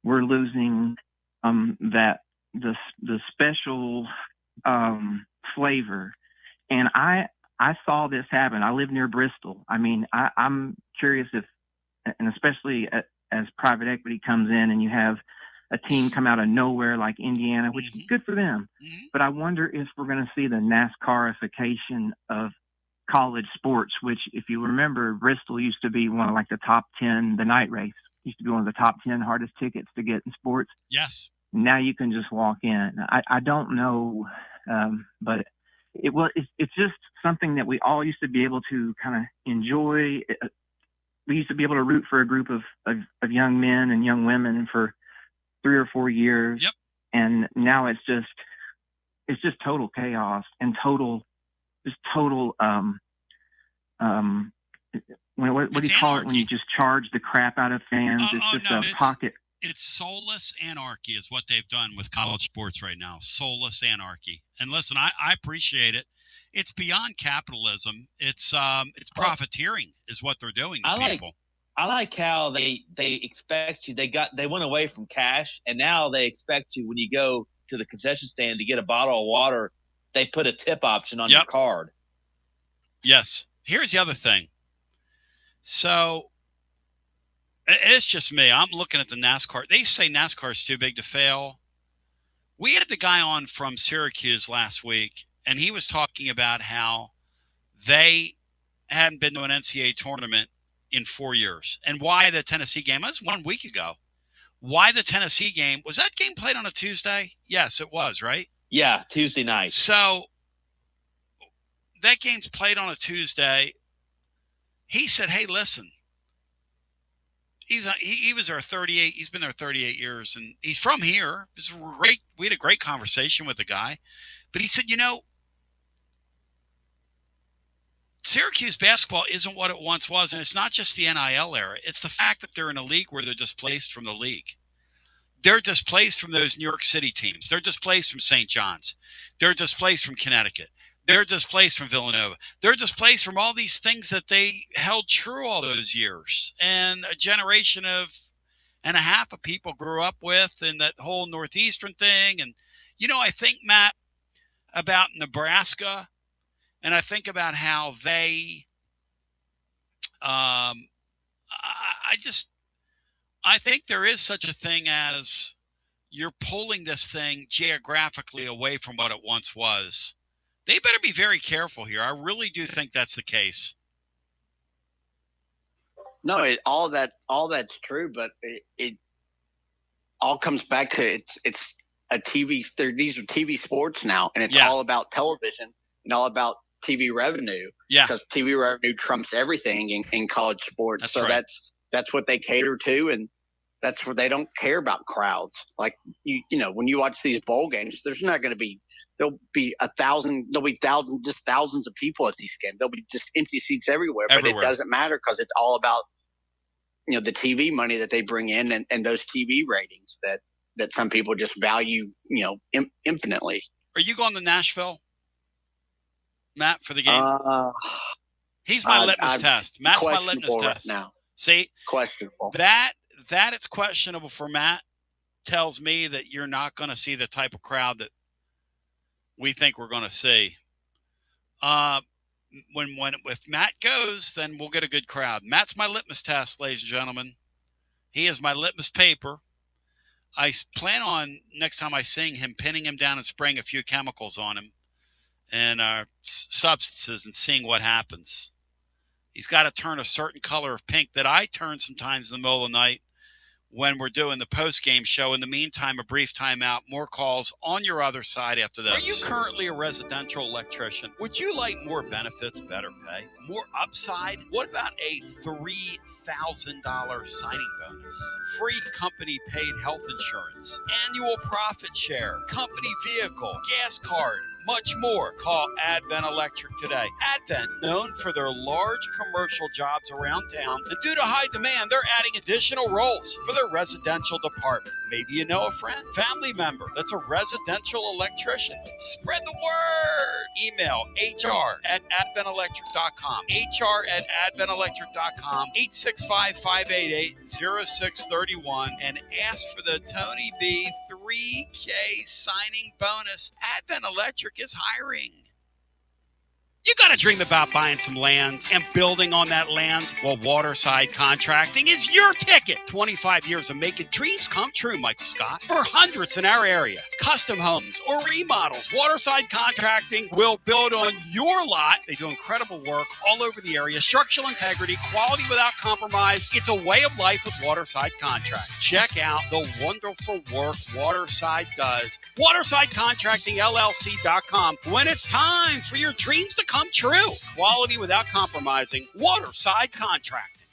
F: We're losing the special flavor. And I saw this happen. I live near Bristol. I mean, I'm curious if, and especially as private equity comes in and you have a team come out of nowhere like Indiana, which is good for them. But I wonder if we're going to see the NASCARification of college sports, which, if you remember, Bristol used to be one of the top 10, the night race used to be one of the top 10 hardest tickets to get in sports.
A: Yes.
F: Now you can just walk in. I don't know, but it's just something that we all used to be able to kind of enjoy. We used to be able to root for a group of young men and young women for 3 or 4 years.
A: Yep.
F: And now it's just total chaos and total, what do you call it when you just charge the crap out of fans? It's pocket.
A: It's soulless anarchy is what they've done with college sports right now. Soulless anarchy. And listen, I appreciate it. It's beyond capitalism. It's profiteering is what they're doing to people.
C: I like how they expect you. They went away from cash, and now they expect you when you go to the concession stand to get a bottle of water. They put a tip option on your card.
A: Yes. Here's the other thing. So it's just me. I'm looking at the NASCAR. They say NASCAR is too big to fail. We had the guy on from Syracuse last week, and he was talking about how they hadn't been to an NCAA tournament in 4 years. And why the Tennessee game? That was 1 week ago. Why the Tennessee game? Was that game played on a Tuesday? Yes, it was, right?
C: Yeah, Tuesday night.
A: So that game's played on a Tuesday. He said, hey, listen, he was there 38. He's been there 38 years, and he's from here. It was great. We had a great conversation with the guy. But he said, Syracuse basketball isn't what it once was, and it's not just the NIL era. It's the fact that they're in a league where they're displaced from the league. They're displaced from those New York City teams. They're displaced from St. John's. They're displaced from Connecticut. They're displaced from Villanova. They're displaced from all these things that they held true all those years. And a generation and a half of people grew up with, and that whole Northeastern thing. And, I think, Matt, about Nebraska, and I think about how they, I think there is such a thing as you're pulling this thing geographically away from what it once was. They better be very careful here. I really do think that's the case.
B: No, all that's true, but it all comes back to it's a TV. These are TV sports now, and it's all about television and all about TV revenue.
A: Yeah,
B: because TV revenue trumps everything in college sports.
A: That's
B: so
A: right.
B: that's what they cater to, and that's where they don't care about crowds. Like when you watch these bowl games, there's not going to be. There'll be 1,000. There'll be thousands of people at these games. There'll be just empty seats everywhere. But it doesn't matter because it's all about the TV money that they bring in and those TV ratings that some people just value infinitely.
A: Are you going to Nashville, Matt, for the game? He's my litmus test. Matt's my litmus test
B: now.
A: See,
B: questionable.
A: That it's questionable for Matt tells me that you're not going to see the type of crowd that we think we're going to see. If Matt goes, then we'll get a good crowd. Matt's my litmus test, ladies and gentlemen. He is my litmus paper. I plan on next time I sing him pinning him down and spraying a few chemicals on him and substances and seeing what happens. He's got to turn a certain color of pink that I turn sometimes in the middle of the night when we're doing the post-game show. In the meantime, a brief timeout. More calls on your other side after this. Are you currently a residential electrician? Would you like more benefits, better pay, more upside? What about a $3,000 signing bonus? Free company-paid health insurance, annual profit share, company vehicle, gas card, much more. Call Advent Electric today. Advent, known for their large commercial jobs around town, and due to high demand, they're adding additional roles for their residential department. Maybe you know a friend, family member that's a residential electrician. Spread the word. Email hr@adventelectric.com. hr@adventelectric.com. 865-588-0631 and ask for the Tony B 3K signing bonus. Advent Electric is hiring. You got to dream about buying some land and building on that land. Well, Waterside Contracting is your ticket. 25 years of making dreams come true, Michael Scott. For hundreds in our area, custom homes or remodels, Waterside Contracting will build on your lot. They do incredible work all over the area. Structural integrity, quality without compromise. It's a way of life with Waterside Contract. Check out the wonderful work Waterside does. WatersideContractingLLC.com. When it's time for your dreams to come true. Quality without compromising. Waterside Contracting.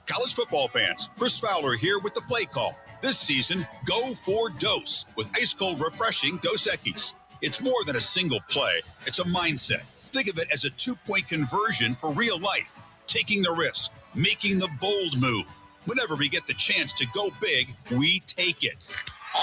S: College football fans, Chris Fowler here with the play call. This season, go for Dose with ice-cold, refreshing Dos Equis. It's more than a single play. It's a mindset. Think of it as a 2-point conversion for real life. Taking the risk, making the bold move. Whenever we get the chance to go big, we take it.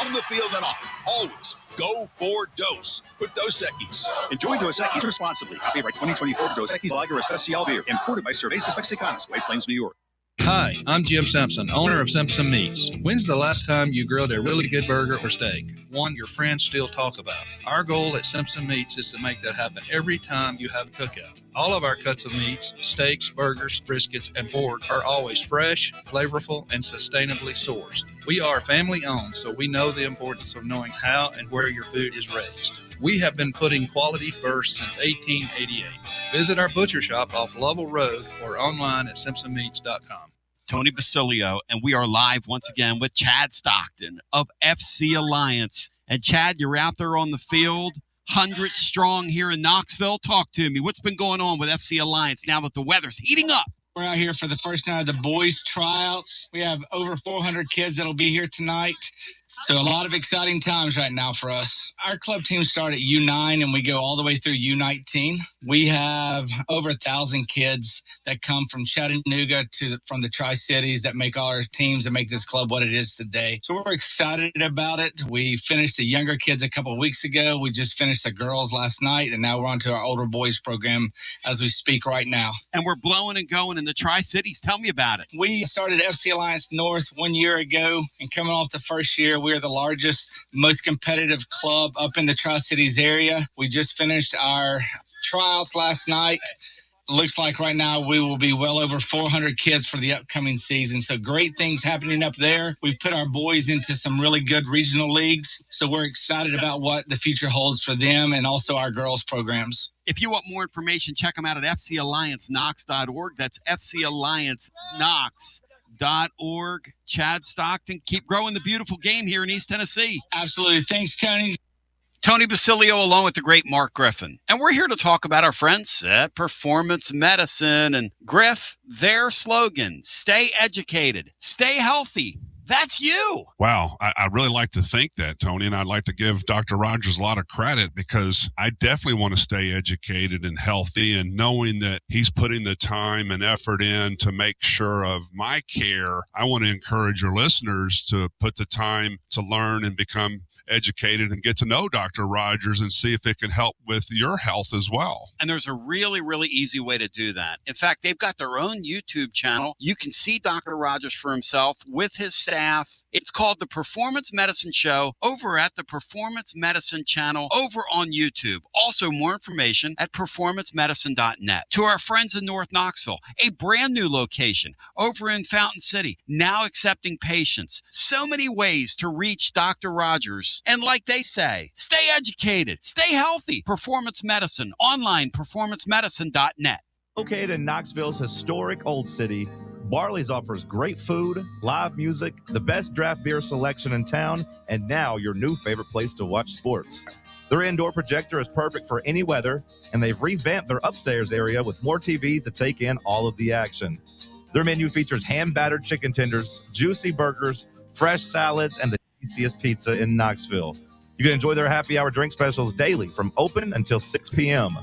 S: On the field and off, always go for Dose with Dos Equis. Enjoy Dos Equis responsibly. Copyright 2024 Dos Equis Lager Especial Beer. Imported by Cervezas Mexicanas, White Plains, New York.
M: Hi, I'm Jim Simpson, owner of Simpson Meats. When's the last time you grilled a really good burger or steak? One your friends still talk about. Our goal at Simpson Meats is to make that happen every time you have a cookout. All of our cuts of meats, steaks, burgers, briskets, and pork are always fresh, flavorful, and sustainably sourced. We are family owned, so we know the importance of knowing how and where your food is raised. We have been putting quality first since 1888. Visit our butcher shop off Lovell Road or online at simpsonmeats.com.
A: Tony Basilio, and we are live once again with Chad Stockton of FC Alliance. And Chad, you're out there on the field, 100 strong here in Knoxville. Talk to me. What's been going on with FC Alliance now that the weather's heating up?
G: We're out here for the first night of the boys' tryouts. We have over 400 kids that'll be here tonight. So a lot of exciting times right now for us. Our club team start at U9 and we go all the way through U19. We have over 1,000 kids that come from Chattanooga from the Tri-Cities that make all our teams and make this club what it is today. So we're excited about it. We finished the younger kids a couple of weeks ago. We just finished the girls last night, and now we're on to our older boys program as we speak right now.
A: And we're blowing and going in the Tri-Cities. Tell me about it.
G: We started FC Alliance North 1 year ago, and coming off the first year, we're the largest, most competitive club up in the Tri-Cities area. We just finished our tryouts last night. Looks like right now we will be well over 400 kids for the upcoming season. So great things happening up there. We've put our boys into some really good regional leagues. So we're excited about what the future holds for them and also our girls programs.
A: If you want more information, check them out at fcallianceknox.org. That's fcallianceknox.org. Chad Stockton, keep growing the beautiful game here in East Tennessee.
G: Absolutely. Thanks, Tony.
A: Tony Basilio along with the great Mark Griffin. And we're here to talk about our friends at Performance Medicine. And Griff, their slogan, stay educated, stay healthy. That's you.
V: Wow. I really like to think that, Tony, and I'd like to give Dr. Rogers a lot of credit because I definitely want to stay educated and healthy, and knowing that he's putting the time and effort in to make sure of my care. I want to encourage your listeners to put the time to learn and become educated and get to know Dr. Rogers and see if it can help with your health as well.
A: And there's a really, really easy way to do that. In fact, they've got their own YouTube channel. You can see Dr. Rogers for himself with his staff. It's called The Performance Medicine Show over at the Performance Medicine channel over on YouTube. Also, more information at performancemedicine.net. To our friends in North Knoxville, a brand new location over in Fountain City, now accepting patients. So many ways to reach Dr. Rogers. And like they say, stay educated, stay healthy. Performance Medicine, online, performancemedicine.net.
W: Located in Knoxville's historic Old City, Barley's offers great food, live music, the best draft beer selection in town, and now your new favorite place to watch sports. Their indoor projector is perfect for any weather, and they've revamped their upstairs area with more TVs to take in all of the action. Their menu features hand-battered chicken tenders, juicy burgers, fresh salads, and the tastiest pizza in Knoxville. You can enjoy their happy hour drink specials daily from open until 6 p.m.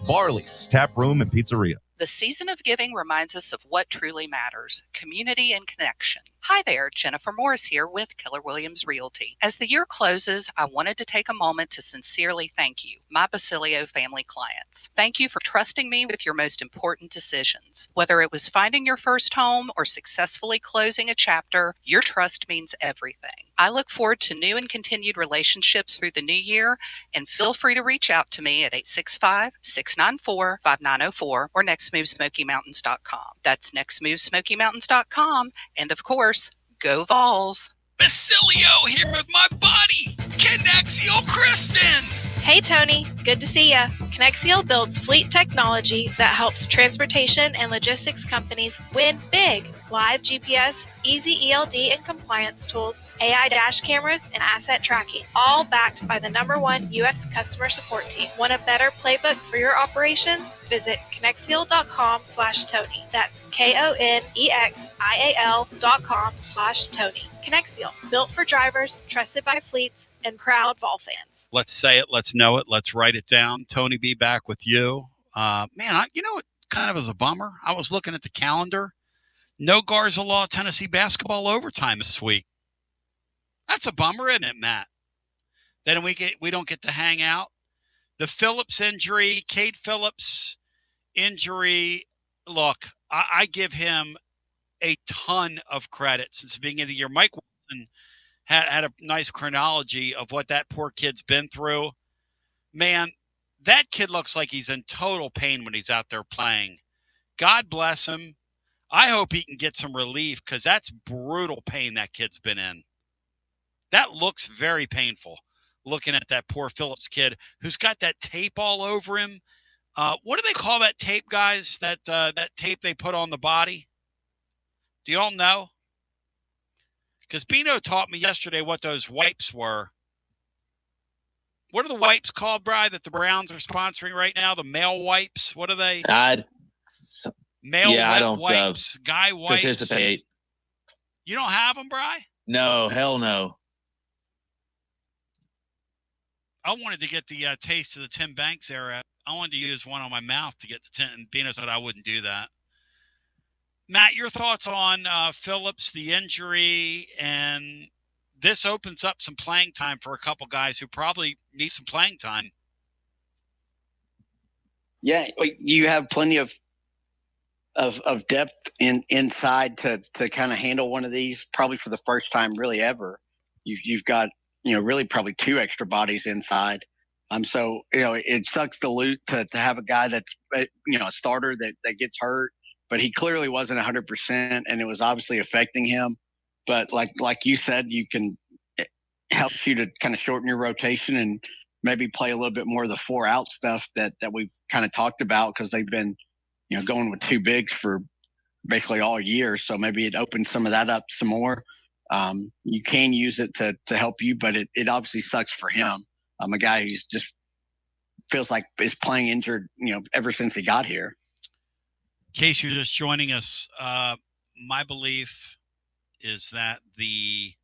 W: Barley's Tap Room and Pizzeria.
T: The season of giving reminds us of what truly matters, community and connection. Hi there, Jennifer Morris here with Keller Williams Realty. As the year closes, I wanted to take a moment to sincerely thank you, my Basilio family clients. Thank you for trusting me with your most important decisions. Whether it was finding your first home or successfully closing a chapter, your trust means everything. I look forward to new and continued relationships through the new year, and feel free to reach out to me at 865-694-5904 or nextmovesmokymountains.com. That's nextmovesmokymountains.com. And of course, go Vols.
E: Basilio here with my buddy, Connexio Kristen.
H: Hey Tony, good to see ya. Connexio builds fleet technology that helps transportation and logistics companies win big. Live GPS, easy ELD and compliance tools, AI dash cameras, and asset tracking, all backed by the .1 U.S. customer support team. Want a better playbook for your operations? Visit Connexio.com/Tony. That's KONEXIAL.com/Tony. Connexio, built for drivers, trusted by fleets, and proud Vol fans.
A: Let's say it. Let's know it. Let's write it down. Tony B, back with you. You know what kind of is a bummer? I was looking at the calendar. No Garza Law Tennessee basketball overtime this week. That's a bummer, isn't it, Matt? Then we don't get to hang out. The Phillips injury, Cade Phillips injury. Look, I give him a ton of credit since the beginning of the year. Mike Wilson had a nice chronology of what that poor kid's been through. Man, that kid looks like he's in total pain when he's out there playing. God bless him. I hope he can get some relief because that's brutal pain that kid's been in. That looks very painful, looking at that poor Phillips kid who's got that tape all over him. What do they call that tape, guys, that tape they put on the body? Do you all know? Because Bino taught me yesterday what those wipes were. What are the wipes called, Bri, that the Browns are sponsoring right now? The male wipes? What are they? Male
C: I don't
A: wipes, guy wipes.
C: participate.
A: You don't have them, Bri?
C: No, hell no.
A: I wanted to get the taste of the Tim Banks era. I wanted to use one on my mouth to get the Tim, and Bino said I wouldn't do that. Matt, your thoughts on Phillips, the injury, and this opens up some playing time for a couple guys who probably need some playing time.
B: Yeah, you have plenty of depth inside to kind of handle one of these, probably for the first time really ever. You've got, really probably two extra bodies inside. So, it sucks to have a guy that's, a starter that gets hurt, but he clearly wasn't 100% and it was obviously affecting him. But like you said, it helps you to kind of shorten your rotation and maybe play a little bit more of the 4-out stuff that we've kind of talked about, because they've been, going with two bigs for basically all year. So maybe it opens some of that up some more. You can use it to help you, but it obviously sucks for him. A guy who's just feels like is playing injured, ever since he got here.
A: In case you're just joining us, my belief is that the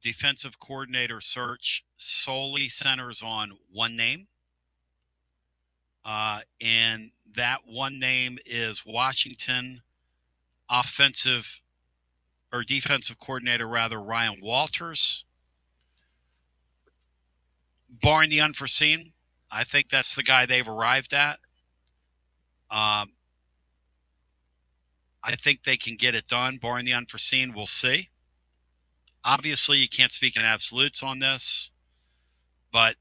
A: defensive coordinator search solely centers on one name. And that one name is Washington defensive coordinator, Ryan Walters. Barring the unforeseen, I think that's the guy they've arrived at. I think they can get it done, barring the unforeseen. We'll see. Obviously, you can't speak in absolutes on this, but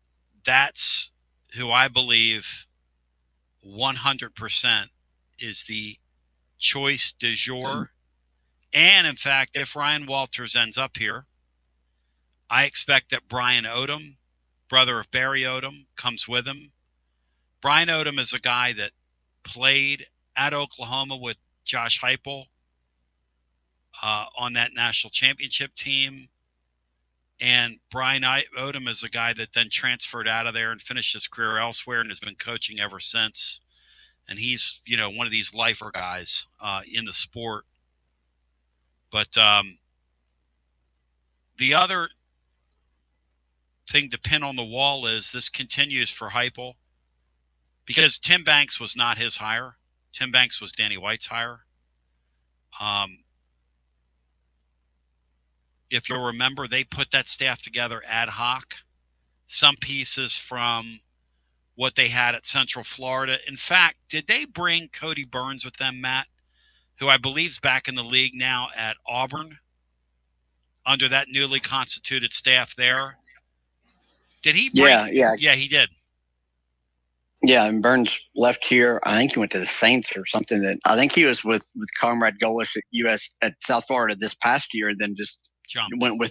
A: that's who I believe 100% is the choice du jour. And, in fact, if Ryan Walters ends up here, I expect that Brian Odom, brother of Barry Odom, comes with him. Brian Odom is a guy that played at Oklahoma with Josh Heupel on that national championship team. And Brian Odom is a guy that then transferred out of there and finished his career elsewhere and has been coaching ever since. And he's, one of these lifer guys in the sport. But the other thing to pin on the wall is this continues for Heupel, because Tim Banks was not his hire. Tim Banks was Danny White's hire. If you'll remember, they put that staff together ad hoc. Some pieces from what they had at Central Florida. In fact, did they bring Cody Burns with them, Matt, who I believe is back in the league now at Auburn under that newly constituted staff there? Did he bring? Yeah, he did.
B: Yeah, and Burns left here. I think he went to the Saints or something. That I think he was with Comrade Golish at South Florida this past year, and then just went with